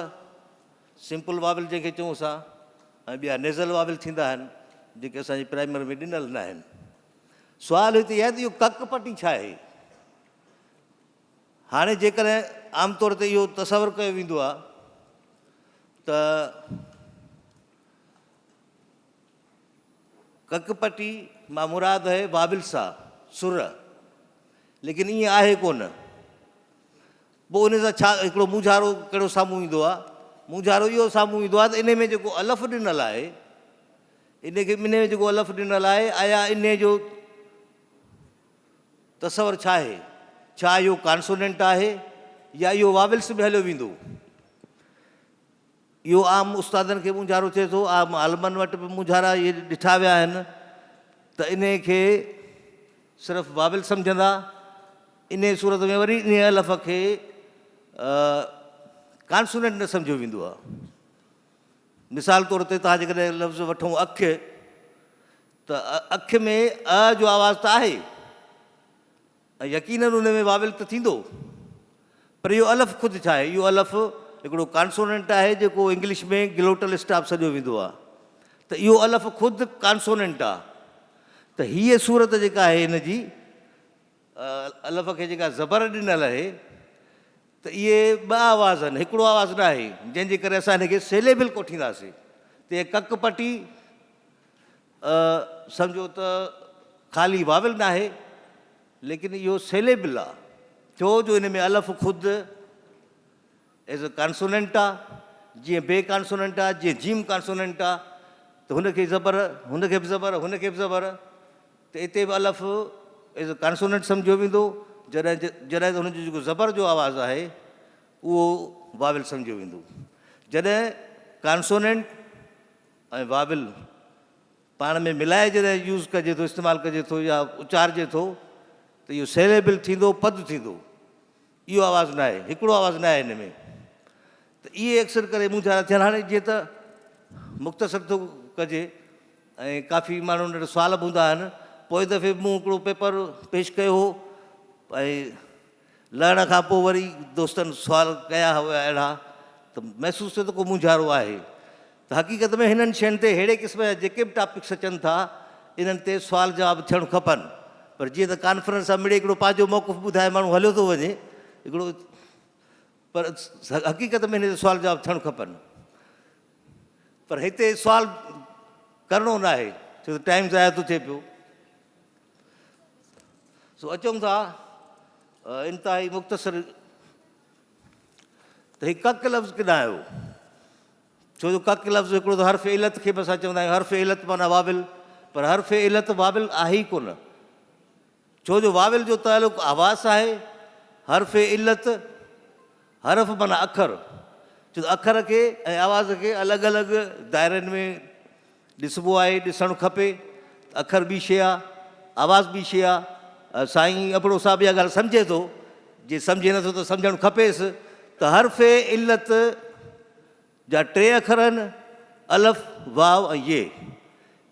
Speaker 6: सिंपल वाबिल जंहिंखे चऊं असां, ऐं ॿिया नेज़ल वाबिल थींदा आहिनि, जेके असांजी प्राइमर में ॾिनल न आहिनि। सुवालु हिते इहा आहे त इहो ककपटी छा आहे? हाणे जेकॾहिं आमतौर ते इहो तसवुरु कयो वेंदो आहे त ककपटी मां मुराद आहे वाबिल सां सुर, लेकिन ईअं आहे कोन। पोइ उन सां छा हिकिड़ो मुंझारो कहिड़ो साम्हूं ईंदो आहे? मुंझारो इहो साम्हूं ईंदो आहे त इन में जेको अलफ़ ॾिनल आहे, इन में जेको अलफ़ ॾिनल आहे, आया इन जो तसवर छा आहे, छा इहो कॉन्सोनेंट आहे या इहो वाविल्स में हलियो वेंदो। इहो आम उस्तादनि खे मुंझारो थिए थो, आम आलमनि वटि बि मुंझारा इहे ॾिठा विया आहिनि त इन खे सिर्फ़ु वाविल सम्झंदा, इन सूरत में वरी इन अलफ़ खे कॉन्सोनेंट न सम्झियो वेंदो आहे। मिसाल तौर ते तव्हां जेकॾहिं लफ़्ज़ वठूं अखि, त अखि में अ जो आवाज़ु त आहे ऐं यकीननि उन में वाविल त थींदो, पर इहो अलफ़ ख़ुदि छा आहे, इहो अलफ़ हिकिड़ो कॉन्सोनेंट आहे जेको इंग्लिश में ग्लोटल स्टॉप सॾियो वेंदो आहे। त इहो अलफ़ ख़ुदि कॉन्सोनेंट आहे। त हीअ सूरत जेका आहे हिन जी अलफ़ खे जेका ज़बर ॾिनल आहे, त इहे ॿ आवाज़ आहिनि, हिकिड़ो आवाज़ु न आहे, जंहिंजे करे असां हिनखे सेलेबिल कोठींदासीं। त इहे कक पटी सम्झो त ख़ाली वाविल न आहे, लेकिन इहो सेलेबिल आहे, छो जो हिन में अलफ़ ख़ुदि एज़ अ कॉन्सोनेंट आहे। जीअं बे कॉन्सोनेंट आहे, जीअं जीम कॉन्सोनेंट आहे, त हुनखे ज़बर, हुनखे बि ज़बर, हुनखे बि ज़बर, त हिते बि अलफ़ एज़ अ कॉन्सोनेंट सम्झियो वेंदो। जॾहिं त हुनजो जेको ज़बर जो आवाज़ु आहे उहो वाविल सम्झियो वेंदो। जॾहिं कॉन्सोनेंट ऐं वाविल पाण में मिलाए जॾहिं यूज़ कजे थो, इस्तेमालु कजे थो या उचारिजे थो, त इहो सेलेबिल थींदो, पद थींदो। इहो आवाज़ु न आहे, हिकिड़ो आवाज़ु न आहे हिन में। त इहे अक्सर करे मुंझारा थियनि। हाणे जीअं त मुख़्तसर थो कजे ऐं काफ़ी माण्हू नंढा सुवाल बि हूंदा आहिनि। पोइ दफ़े मूं हिकिड़ो पेपर पेश कयो हो ऐं लहण खां पोइ वरी दोस्तनि सुवाल कया हुआ अहिड़ा, त महसूसु थियो त को मुंझारो आहे। त हक़ीक़त में हिननि शयुनि ते अहिड़े क़िस्म जा जेके बि टॉपिक्स अचनि था, इन्हनि ते सुवाल जवाब थियणु खपनि। पर जीअं त कॉन्फ्रेंस सां मिड़े हिकिड़ो पंहिंजो मौक़ुफ़ ॿुधाए माण्हू हलियो थो वञे हिकिड़ो, पर हक़ीक़त में हिन ते सुवाल जवाब थियणु खपनि। पर हिते सुवाल करिणो न आहे, छो त टाइम ज़ाया थो थिए पियो। सो अचूं था इंतिहाई मुख़्तसर, त हीउ कक लफ़्ज़ किॾां आयो? छो जो कक लफ़्ज़ हिकिड़ो त हर्फ़ इलत खे बि असां चवंदा आहियूं, हर्फ़ इलत माना वाविल, पर हर्फ़ इलत वाविल आहे ई कोन। छो जो वाविल जो तालुक़ु आवाज़ आहे, हर्फ़ इलत हर्फ़ माना अखर, छो त अखर खे ऐं आवाज़ खे अलॻि अलॻि दायरनि में ॾिसबो आहे, ॾिसणु खपे। अखर ॿी शइ आहे, आवाज़ ॿी शइ आहे। साईं अबड़ो साहिबु इहा ॻाल्हि सम्झे थो, जे सम्झे नथो त सम्झणु खपेसि। त हर्फ़ इलत जा टे अखर आहिनि, अलफ़, वाव ऐं ये।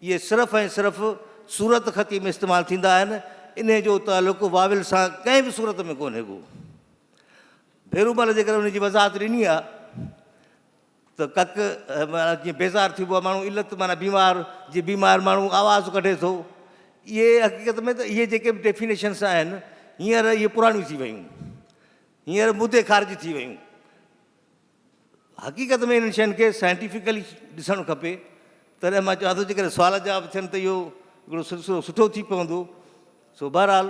Speaker 6: इहे सिर्फ़ु ऐं सिर्फ़ु सूरत ख़ती में इस्तेमालु थींदा आहिनि। इन जो तालुक़ु वाविल सां कंहिं बि सूरत में कोन्हे को। भेरूमल जेकर उनजी वज़ाहत ॾिनी आहे त कक माना जीअं बेज़ार थीबो आहे माण्हू, इलत माना बीमार, जीअं बीमार माण्हू आवाज़ु कढे थो। इहे हक़ीक़त में त इहे जेके बि डेफिनेशन्स आहिनि हींअर इहे पुराणियूं थी वियूं, हींअर मुदे ख़ारिज थी वियूं। हक़ीक़त में इन्हनि शयुनि खे साइंटिफिकली ॾिसणु खपे। तॾहिं मां चवां थो जेकॾहिं सुवाल जवाब थियनि त इहो हिकिड़ो सिलसिलो सुठो थी पवंदो। सो बहरहाल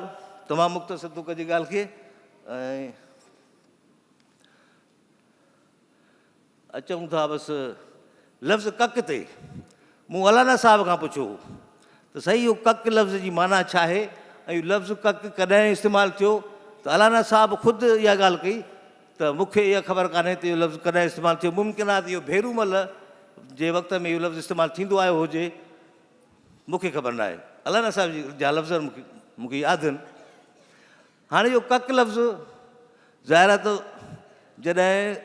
Speaker 6: तमामु मुख़्तसर थो कजे ॻाल्हि खे। ऐं अचूं था बसि लफ़्ज़ कक ते। मूं अलाना साहिब खां पुछो त सही इहो कक लफ़्ज़ जी माना छा आहे ऐं इहो लफ़्ज़ कक कॾहिं इस्तेमालु थियो? त अलाना साहिबु ख़ुदि इहा ॻाल्हि कई त मूंखे इहा ख़बर कान्हे त इहो लफ़्ज़ कॾहिं इस्तेमालु थियो। मुमकिन आहे त इहो भेरूमल जे वक़्त में इहो लफ़्ज़ इस्तेमालु थींदो आयो हुजे, मूंखे ख़बर न आहे। अलाना साहिब जी जा लफ़्ज़ मूंखे यादि आहिनि। हाणे इहो कक लफ़्ज़ ज़ाहिर आहे त जॾहिं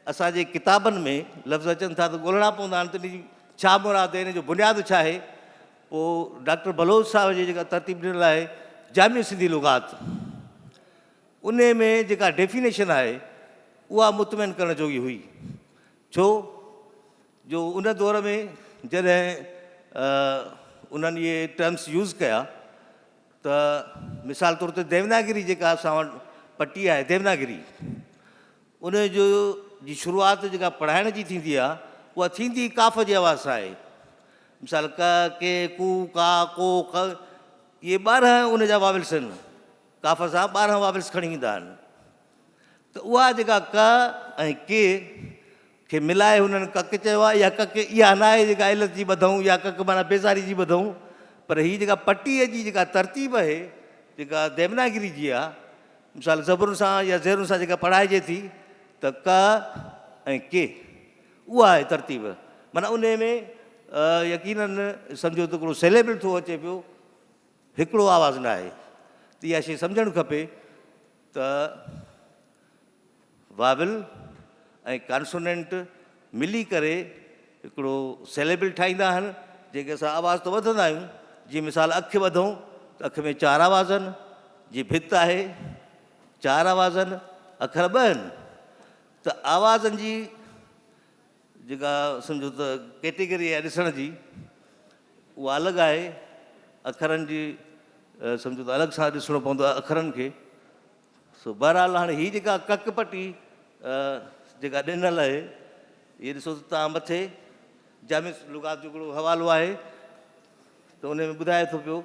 Speaker 6: असांजे किताबनि में लफ़्ज़ अचनि था त ॻोल्हणा पवंदा आहिनि त इन जी छा मुराद आहे, इन जो बुनियादु छा आहे। पोइ डॉक्टर बलोच साहिब जी जेका तरतीब ॾिनल आहे जामी सिंधी लुगात, उन में जेका डेफिनेशन आहे उहा मुतमइन करण जोगी हुई। छो जो उन दौर में जॾहिं उन्हनि इहे टर्म्स यूज़ कया त मिसाल तौर ते देवनागिरी जेका असां वटि पटी आहे, देवनागिरी, उन जो जी शुरूआति जेका पढ़ाइण जी थींदी आहे उहा थींदी काफ़ जी आवाज़ सां आहे। मिसाल क, के, कू, का, को, क, इहे 12 उन जा वाविल्स आहिनि। काफ़ सां 12 वाविल्स खणी ईंदा आहिनि। त उहा जेका क ऐं के खे मिलाए हुननि कक चयो आहे। इहा कक इहा न आहे जेका इलत जी ॿधूं, या कक माना बेज़ारी जी ॿधूं, पर हीअ जेका पटीअ जी जेका तरतीब आहे, जेका देवनागिरी जी आहे, मिसाल ज़बरुनि सां या ज़ेरुनि सां जेका पढ़ाइजे थी त क ऐं के, उहा आहे तरतीब। माना उन में यकीननि सम्झो त हिकिड़ो सेलेबल थो अचे पियो, हिकिड़ो आवाज़ु न आहे। त इहा शइ सम्झणु खपे त वाविल ऐं कॉन्सोनेंट मिली करे हिकिड़ो सेलेबल ठाहींदा आहिनि, जेके असां आवाज़ त वधंदा आहियूं। जीअं मिसाल अखि वधूं त अखि में 4 आवाज़ आहिनि, जीअं भित आहे 4 आवाज़ आहिनि, अखर 2 आहिनि। त आवाज़नि जी जेका सम्झो त कैटेगरी आहे ॾिसण जी, उहा अलॻि आहे। अखरनि जी सम्झो त अलॻि सां ॾिसणो पवंदो आहे अखरनि खे। सो बहरहाल हाणे हीअ जेका ककपटी जेका ॾिनल आहे, इहे ॾिसो त तव्हां मथे जामिस लुगात जो हिकिड़ो हवालो आहे, त उन में ॿुधाए थो पियो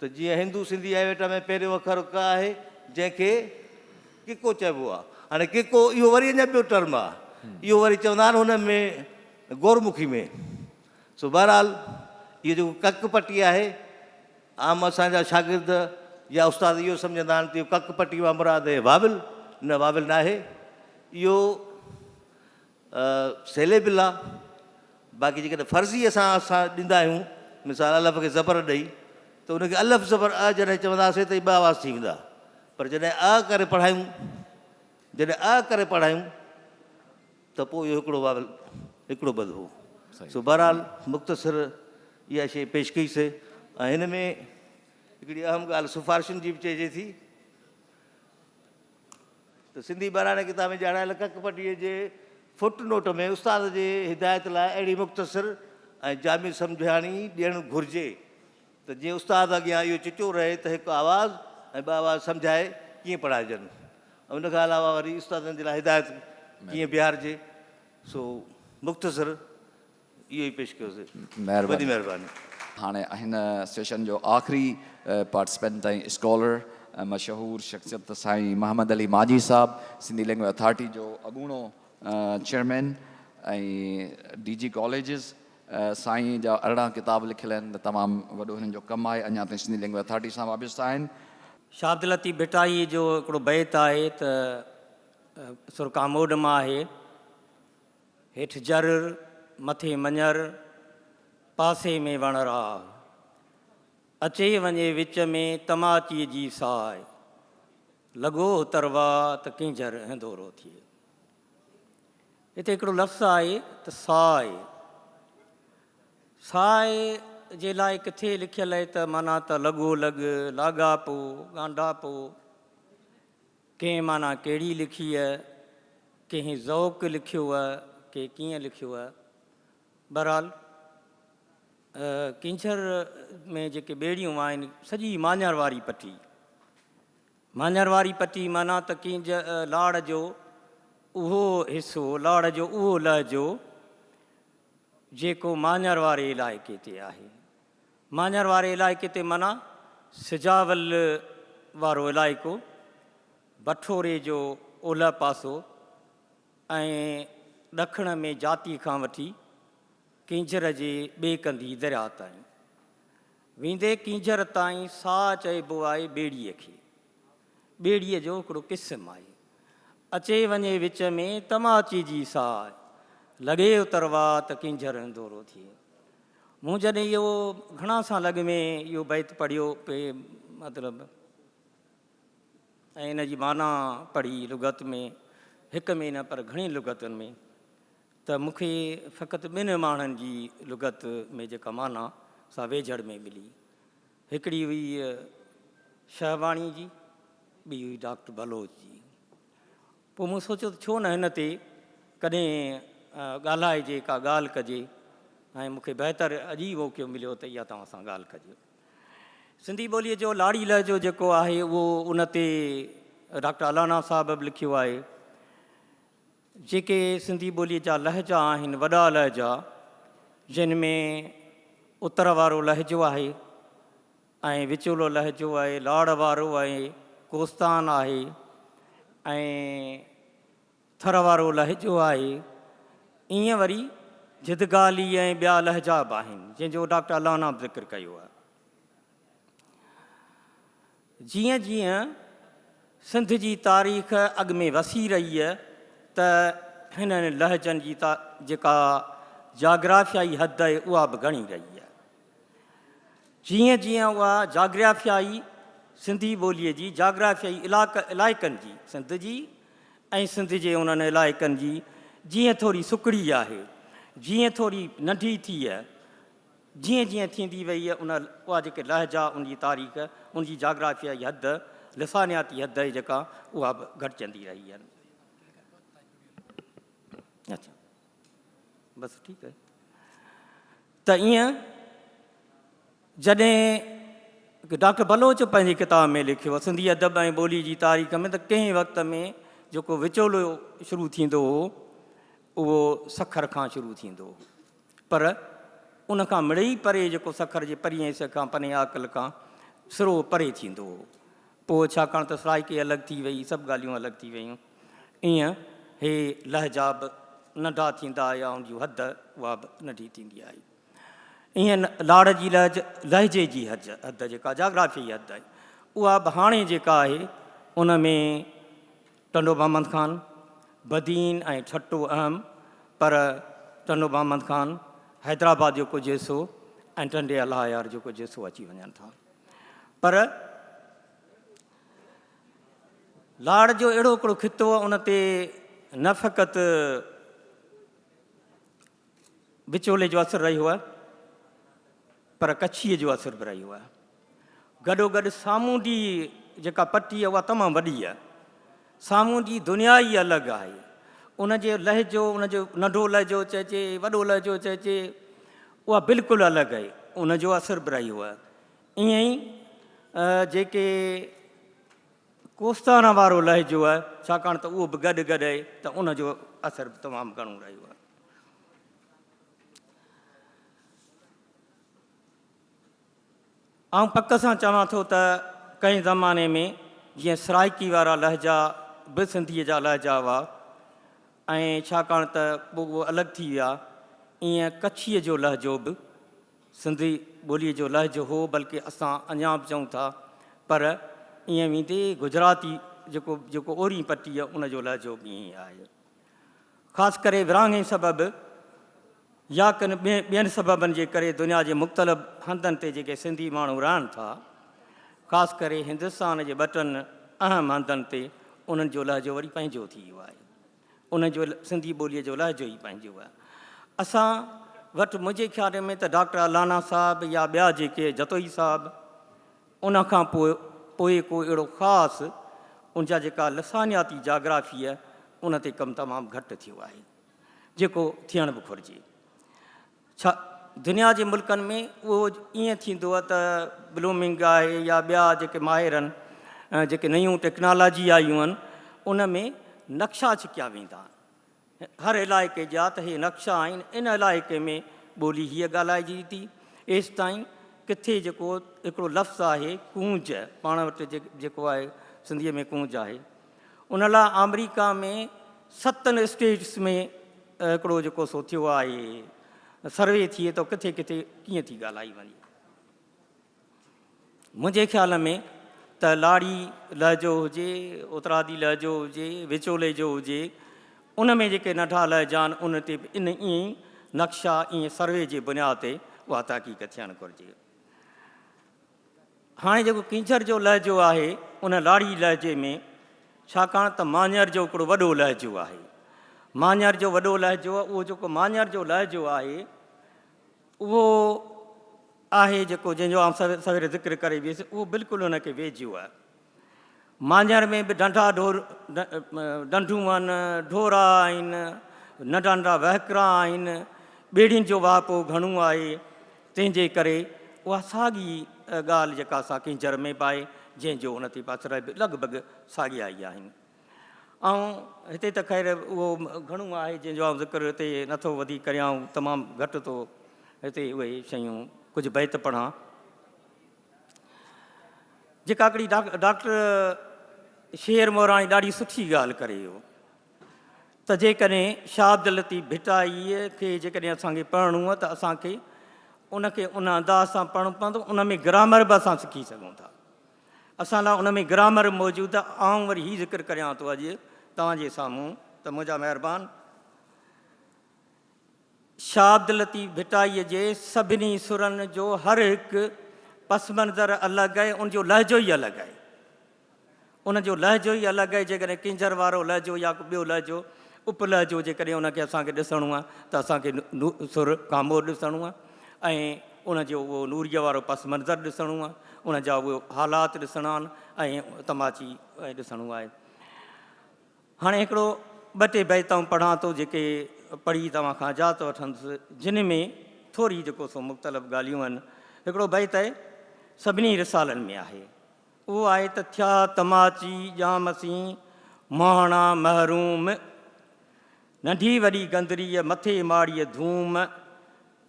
Speaker 6: त जीअं हिंदू सिंधी आयोटा में पहिरियों अखर क आहे, जंहिंखे किको चइबो आहे। हाणे किको इहो वरी अञा ॿियो टर्म आहे, इहो वरी चवंदा आहिनि हुन में गौरमुखी में। सो बहरहाल इहो जेको ककपटी आहे, आम असांजा शागिर्द या उस्ताद इहो सम्झंदा आहिनि त इहो ककपटी मां मुराद आहे वाविल। न, वाविल न आहे, इहो सेलेबिल आहे। बाक़ी जेकॾहिं फर्ज़ी असां ॾींदा आहियूं, मिसाल अलफ़ खे ज़बर ॾेई, त उनखे अलफ़ ज़बर जॾहिं चवंदासीं त 2 आवाज़ थी वेंदा। पर जॾहिं करे पढ़ायूं, करे पढ़ायूं त पोइ इहो हिकिड़ो वाविल, हिकिड़ो बद हो। सो बहरहाल मुख़्तसिर इहा शइ पेश कईसीं। ऐं हिन में हिकिड़ी अहम ॻाल्हि सिफ़ारिशुनि जी बि चइजे थी त सिंधी बहिराणे किताब में ॼाणायल ककपटीअ जे फुट नोट में उस्ताद जे हिदायत लाइ अहिड़ी मुख़्तसिर ऐं जामी सम्झाणी ॾियणु घुरिजे त जीअं उस्ताद अॻियां इहो चिचो रहे त हिकु आवाज़ु ऐं 2 आवाज़ सम्झाए कीअं पढ़ाइजनि। ऐं उन खां अलावा वरी उस्तादनि जे लाइ हिदायत कीअं बीहारिजे। सो मुख़्तसिर इहो ई पेश कयोसीं। वॾी महिरबानी।
Speaker 1: हाणे हिन सेशन जो आख़िरी पार्टिसिपेंट ऐं स्कॉलर मशहूरु शख़्सियत साईं मोहम्मद अली माजी साहब, सिंधी लैंग्वेज अथॉरिटी जो अॻूणो चेयरमैन ऐं DG कॉलेजिस। साईं जा 18 किताब लिखियल आहिनि, त तमामु वॾो हिननि जो कमु आहे, अञा ताईं सिंधी लैंग्वेज अथॉरिटी सां वाबस्ता आहिनि।
Speaker 7: शाब्द लतीफ़ भिटाई जो हिकिड़ो बैत आहे त सुरकामोड मां आहे, हेठि जर मथे मञर पासे में वणरा, अचे वञे विच में तमाचीअ जी साए, लॻो तरवा त किंजर हिंदोरो थिए। हिते हिकिड़ो लफ़्ज़ आहे त साए। साए जे लाइ किथे लिखियलु आहे त माना त लॻो लॻ, लाॻापो, ॻांढापो। कंहिं माना कहिड़ी लिखी आहे, कंहिं ज़ौक़ लिखियो आहे, कंहिं कीअं लिखियो आहे। बहरहाल किंजर में जेके ॿेड़ियूं आहिनि, सॼी माञर वारी पटी। माञर वारी पटी माना त किंजर लाड़ जो उहो हिसो, लाड़ जो उहो लहजो जेको माञर वारे इलाइक़े ते आहे। माञर वारे इलाइक़े ते माना सिजावल वारो इलाइक़ो, बठोरे जो ओलह पासो ऐं ॾखण में जाती खां वठी किंजर जे ॿिए कंदी दरिया ताईं वेंदे किंजर ताईं साह चइबो आहे ॿेड़ीअ खे। ॿेड़ीअ जो हिकिड़ो क़िस्म आहे। अचे वञे विच में तमाची जी साह, लॻे उतरवा त किंजर हिंदोरो थिए। मूं जॾहिं इहो घणा साल अॻ में इहो बैत पढ़ियो पे मतिलबु ऐं इन जी माना पढ़ी लुगत में, हिक में न पर घणी लुगतुनि में, त मूंखे फ़क़ति 2 माण्हुनि जी लुगत में जेका माना सा वेझड़ में मिली। हिकिड़ी हुई शहवाणी जी, ॿी हुई डॉक्टर बलोच जी। पोइ मूं सोचियो त छो न हिन ते कॾहिं ॻाल्हाइजे, का ॻाल्हि कजे, ऐं मूंखे बहितर अॼु ई मौक़ो मिलियो त इहा तव्हां सां ॻाल्हि कजे। सिंधी ॿोलीअ जो लाड़ी लहजो जेको आहे उहो उन ते डॉक्टर अलाना साहब बि लिखियो आहे। जेके सिंधी ॿोलीअ जा लहजा आहिनि, वॾा लहजा, जिन में उत्तर वारो लहजो आहे ऐं विचोलो लहजो आहे, लाड़ वारो आहे, कोस्तान आहे ऐं थर वारो लहजो आहे। ईअं वरी जिदगाली ऐं ॿिया लहजा बि आहिनि, जंहिंजो डॉक्टर अलाना बि ज़िक्र कयो आहे। जीअं जीअं सिंध जी तारीख़ अॻु में वसी रही आहे त हिननि लहजनि जी जेका जाग्राफियाई हद आहे उहा बि घणी रही आहे। जीअं जीअं उहा जाग्राफियाई सिंधी ॿोलीअ जी जाग्राफियाई इलाइक़नि जी सिंध जी ऐं सिंध जे उन्हनि इलाइक़नि जी जीअं थोरी सुकड़ी आहे, जीअं थोरी नंढी थी आहे, जीअं जीअं थींदी वई आहे उहा जेके लहजा उनजी तारीख़ उनजी जाग्राफियाई हद लिसानियाती हद जेका उहा बि घटिजंदी रही आहे। अच्छा बसि ठीकु आहे। त ईअं जॾहिं डॉक्टर बलोच पंहिंजी किताब में लिखियो आहे सिंधी अदब ऐं ॿोली जी तारीख़ में, त कंहिं वक़्त में जेको विचोलो शुरू थींदो हो उहो सखर खां शुरू थींदो हो, पर उनखां मिड़ई परे जेको सखर जे परीहं हिसे खां पने आकल खां सिरो परे थींदो हो। पोइ छाकाणि त सराइकी अलॻि थी वई, सभु ॻाल्हियूं अलॻि थी वयूं, ईअं हे लहजा बि नंढा थींदा या उनजी हद उहा बि नंढी थींदी आहे। ईअं लाड़ जी लहजे जी हद जेका जाग्राफी हद आहे उहा बि हाणे जेका आहे उन में टंडो मोहम्मद ख़ान, बदीन ऐं छटो अहम, पर टंडो मोहम्मद ख़ान हैदराबाद जो कुझु हिसो ऐं टंडे अलायार जो कुझु हिसो अची वञनि था। पर लाड़ जो अहिड़ो हिकिड़ो खितो आहे उन ते न फ़क़ति विचोले जो असरु रहियो आहे पर कच्छीअ जो असरु बि रहियो आहे। गॾोगॾु सामूंडी जेका पटी आहे उहा तमामु वॾी आहे, सामूंडी दुनिया ई अलॻि आहे, उनजे लहजो उनजो नंढो लहजो चइजे वॾो लहजो चइजे उहा बिल्कुलु अलॻि आहे, उनजो असरु बि रहियो आहे। ईअं ई जेके कोस्ताना वारो लहजो आहे छाकाणि त उहो बि गॾु गॾु आहे त उनजो असरु बि तमामु घणो रहियो आहे। ऐं पक सां चवां थो त कंहिं ज़माने में जीअं सराइकी वारा लहजा बि सिंधीअ जा लहजा हुआ ऐं छाकाणि त पोइ उहो अलॻि थी विया, ईअं कच्छीअ जो लहजो बि सिंधी ॿोलीअ जो लहजो हो, बल्कि असां अञा बि चऊं था, पर ईअं वेंदे गुजराती जेको ओरी पटी आहे उनजो लहजो बि ईअं आहे। ख़ासि करे विरहाङे सबबि या कनि ॿियनि सबबनि जे करे दुनिया जे मुख़्तलिफ़ हंधनि ते जेके सिंधी माण्हू रहनि था, ख़ासि करे हिंदुस्तान जे 2 अहम हंधनि ते उन्हनि जो लहजो वरी पंहिंजो थी वियो आहे, उनजो सिंधी ॿोलीअ जो लहजो ई पंहिंजो आहे। असां वटि मुंहिंजे ख़्याल में त डॉक्टर अलाना साहिबु या ॿिया जेके जतोई साहिबु उनखां पोइ को अहिड़ो ख़ासि उनजा जेका लिसानियाती जाग्राफी आहे उन ते कमु तमामु घटि थियो आहे जेको थियणु बि घुरिजे। छा दुनिया जे मुल्कनि में उहो ईअं थींदो आहे त ब्लूमिंग आहे या ॿिया जेके माहिर आहिनि, जेके नयूं टेक्नोलॉजी आयूं आहिनि उन में नक्शा छिकिया वेंदा आहिनि हर इलाइक़े जा, त इहे नक्शा आहिनि इन इलाइक़े में ॿोली हीअ ॻाल्हाइजी थी, एसि ताईं किथे जेको हिकिड़ो लफ़्ज़ु आहे कूंज, पाण वटि जेको आहे सिंधीअ में कूंज आहे, उन लाइ अमेरिका में 7 स्टेट्स में हिकिड़ो जेको सो थियो आहे सर्वे थिए थो किथे किथे कीअं थी ॻाल्हाई वञे। मुंहिंजे ख़्याल में त लाड़ी लहजो हुजे, उतरादी लहजो हुजे, विचोले जो हुजे, उन में जेके नंढा लहजा आहिनि उन ते ईअं ई नक्शा ईअं सर्वे जे बुनियाद ते उहा तहक़ीक़ थियणु घुरिजे। हाणे जेको किंचर जो लहजो आहे उन लाड़ी लहजे में छाकाणि त माञर जो हिकिड़ो वॾो लहजो आहे, माञर जो वॾो लहजो आहे, उहो जेको माञर जो लहजो आहे उहो आहे जेको जंहिंजो आउं सवेर ज़िक्र करे वियुसि, उहो बिल्कुलु उनखे वेझो आहे। माञर में बि डंडूं आहिनि, ढोरा आहिनि, नंढा नंढा वहकरा आहिनि, ॿेड़ियुनि जो वाहपो घणो आहे, तंहिंजे करे उहा साॻी ॻाल्हि जेका असां किंचर में बि आहे जंहिंजो उन ते पासर बि लॻभॻि साॻिया ई आहिनि। ऐं हिते त ख़ैर उहो घणो आहे जंहिंजो आउं ज़िक्र हिते नथो वधीक करियां, तमामु घटि थो हिते उहे शयूं कुझु बैत पढ़ां। जेका हिकिड़ी डॉक्टर शेर मोराणी ॾाढी सुठी ॻाल्हि करे हो त जेकॾहिं शाह अब्दुल लतीफ़ भिटाईअ खे जेकॾहिं असांखे पढ़णो आहे त असांखे उनखे उन अंदाज़ सां पढ़णो पवंदो, उन में ग्रामर बि असां सिखी सघूं था। असां लाइ उन में ग्रामर मौजूदु आहे। आउं वरी हीउ ज़िक्र करियां थो अॼु तव्हांजे साम्हूं त मुंहिंजा महिरबानी शाह अब्दुल लतीफ़ भिटाईअ जे सभिनी सुरनि जो हर हिकु पस मंज़र अलॻि आहे, उनजो लहजो ई अलॻि आहे, उनजो लहजो ई अलॻि आहे। जेकॾहिं किंजर वारो लहजो या को ॿियो लहजो उप लहजो जेकॾहिं उनखे असांखे ॾिसणो आहे त असांखे सुर कामोर ॾिसणो आहे ऐं उनजो उहो नूरीअ वारो पस मंज़र ॾिसणो आहे, उनजा उहे हालात ॾिसणा आहिनि ऐं तमाची ॾिसणो आहे। हाणे हिकिड़ो ॿ टे बैताऊं पढ़ां थो जेके पढ़ी तव्हां खां इजाज़त वठंदुसि, जिन में थोरी जेको सो मुख़्तलिफ़ ॻाल्हियूं आहिनि। हिकिड़ो बैत आहे सभिनी रिसालनि में आहे, उहो आहे त थिया तमाची ॼामसी मोहणा महरूम, नंढी वॾी गंदरीअ मथे माड़ीअ धूम,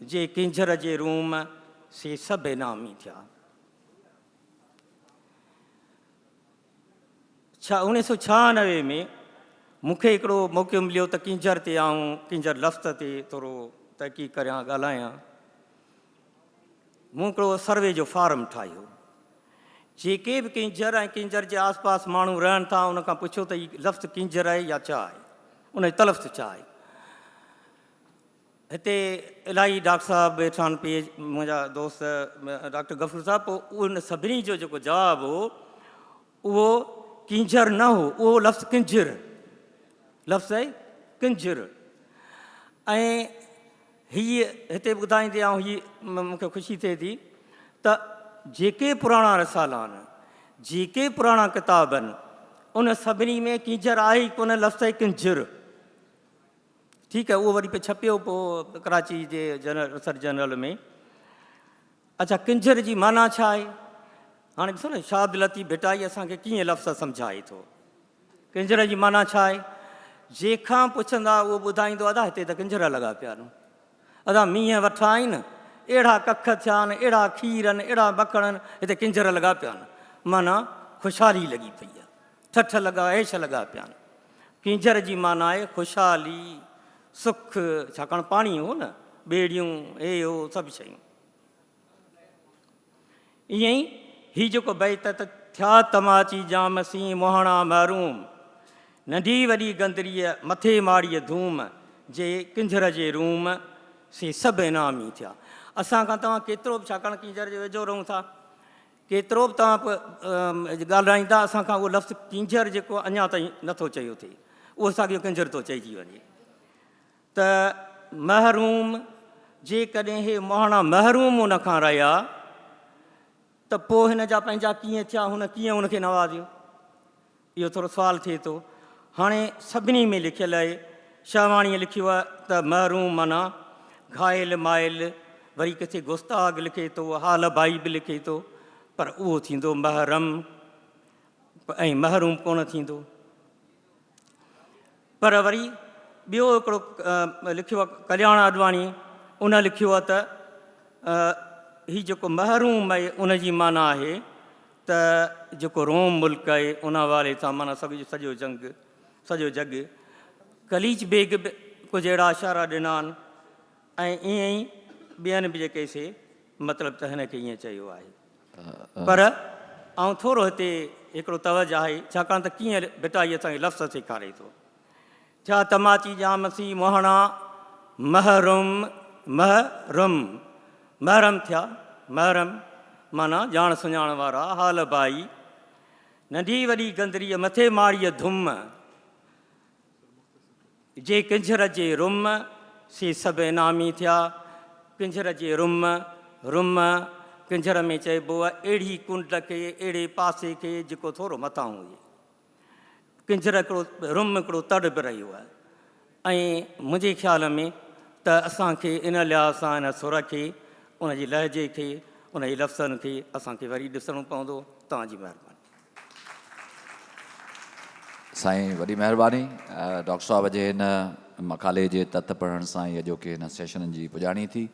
Speaker 7: जे किंजर जे रूम से सभु इनामी थिया। 1996 में मूंखे हिकिड़ो मौक़ो मिलियो त किंजर ते आऊं किंजर लफ़्ज़ ते थोरो तहक़ीक़ करियां ॻाल्हायां। मूं हिकिड़ो सर्वे जो फार्म ठाहियो, जेके बि किंजर ऐं किंजर जे आस पास माण्हू रहनि था उन खां पुछो त हीउ लफ़्ज़ किंजर आहे या छा आहे, उन जो तलफ़्ज़ छा आहे। हिते इलाही डॉक्टर साहब वेठा आहिनि, पेज मुंहिंजा दोस्त डॉक्टर गफ़ूर साहब, पोइ उन सभिनी जो जेको जवाबु हो उहो किंजर न हो, उहो लफ़्ज़ किंजर, लफ़्ज़ आहे किंजर। ऐं हीअ हिते ॿुधाईंदे आऊं हीअ मूंखे ख़ुशी थिए थी त जेके पुराणा रसाला आहिनि, जेके पुराणा किताब आहिनि, उन सभिनी में किंजर आहे ई कोन, लफ़्ज़ आहे किंजर। ठीकु आहे, उहो वरी पे छपियो पोइ कराची जे रिसर्च जनरल में। अच्छा, किंजर जी माना छा आहे? हाणे ॾिसो न शाह अब्दुल लतीफ़ भिटाई असांखे कीअं लफ़्ज़ सम्झाए थो। किंजर जी माना छा आहे? जंहिंखां पुछंदा उहो ॿुधाईंदो अदा हिते त किंजर लॻा पिया आहिनि, अदा मींहं वठा आहिनि, अहिड़ा कख थिया आहिनि, अहिड़ा खीर आहिनि, अहिड़ा मखण आहिनि, हिते किंजर लॻा पिया आहिनि, माना ख़ुशहाली लॻी पई आहे, ठठ लॻा, ऐश लॻा पिया आहिनि। किंजर जी माना आहे ख़ुशहाली, सुख, छाकाणि पाणी हो न, ॿेड़ियूं हे हो सभु शयूं। ईअं ई हीउ जेको बैत त थिया तमाची ॼामसी मोहणा महरूम, नंढी वॾी गंदरीअ मथे माड़ीअ धूम, जे किंजर जे रूम से सभु इनामी थिया। असां खां तव्हां केतिरो बि, छाकाणि किंजर जे वेझो रहूं था, केतिरो बि तव्हां ॻाल्हाईंदा, असांखां उहो लफ़्ज़ किंजर जेको अञा ताईं नथो चयो थिए, उहो असांखे किंजर थो चइजी वञे। त महरूम, जेकॾहिं हे मोहणा महरूम हुन खां रहिया त पोइ हिन जा पंहिंजा कीअं थिया, हुन कीअं हुनखे नवाज़ियो, इहो थोरो सुवालु थिए थो। हाणे सभिनी में लिखियलु आहे, शाहवाणीअ लिखियो आहे त महरूम माना घायल माइल, वरी किथे गुस्ताग लिखे थो, हाल भाई बि लिखे थो, पर उहो थींदो महरम ऐं महरूम कोन थींदो। पर वरी ॿियो हिकिड़ो लिखियो आहे कल्याण अडवाणी, उन लिखियो आहे त हीउ जेको महरूम आहे उनजी माना आहे त जेको रोम मुल्क आहे उन वारे सां माना सॼो जग। कलीज बेग बि कुझु अहिड़ा इशारा ॾिना आहिनि ऐं ईअं ई ॿियनि बि जेके से मतिलबु त हिनखे ईअं चयो आहे। पर ऐं थोरो हिते हिकिड़ो तवजु आहे, छाकाणि त कीअं भिटाई असांखे लफ़्ज़ सेखारे थो। थिया तमाची ॼामसी मोहणा महरुम, महरुम महरम थिया, महरम माना ॼाण सुञाण वारा, हाल भाई, नंढी वॾी गंदरीअ मथे माड़ीअ धुम, जे किंजर जे रुम से सभु इनामी थिया। किंजर जे रुम, रुम किंजर में चइबो आहे अहिड़ी कुंड खे, अहिड़े पासे खे जेको थोरो मथां हुजे। किंजर हिकिड़ो रुम हिकिड़ो तड़ बि रहियो आहे। ऐं मुंहिंजे ख़्याल में त असांखे इन लिहाज़ सां इन सुर खे, उनजी लहजे खे, उनजे लफ़्ज़नि खे असांखे वरी ॾिसणो पवंदो। तव्हांजी महिरबानी।
Speaker 1: साईं वॾी महिरबानी। डॉक्टर साहब जे हिन मक़ाले जे तत पढ़ण सां इहा जो की हिन सेशन जी पुॼाणी थी।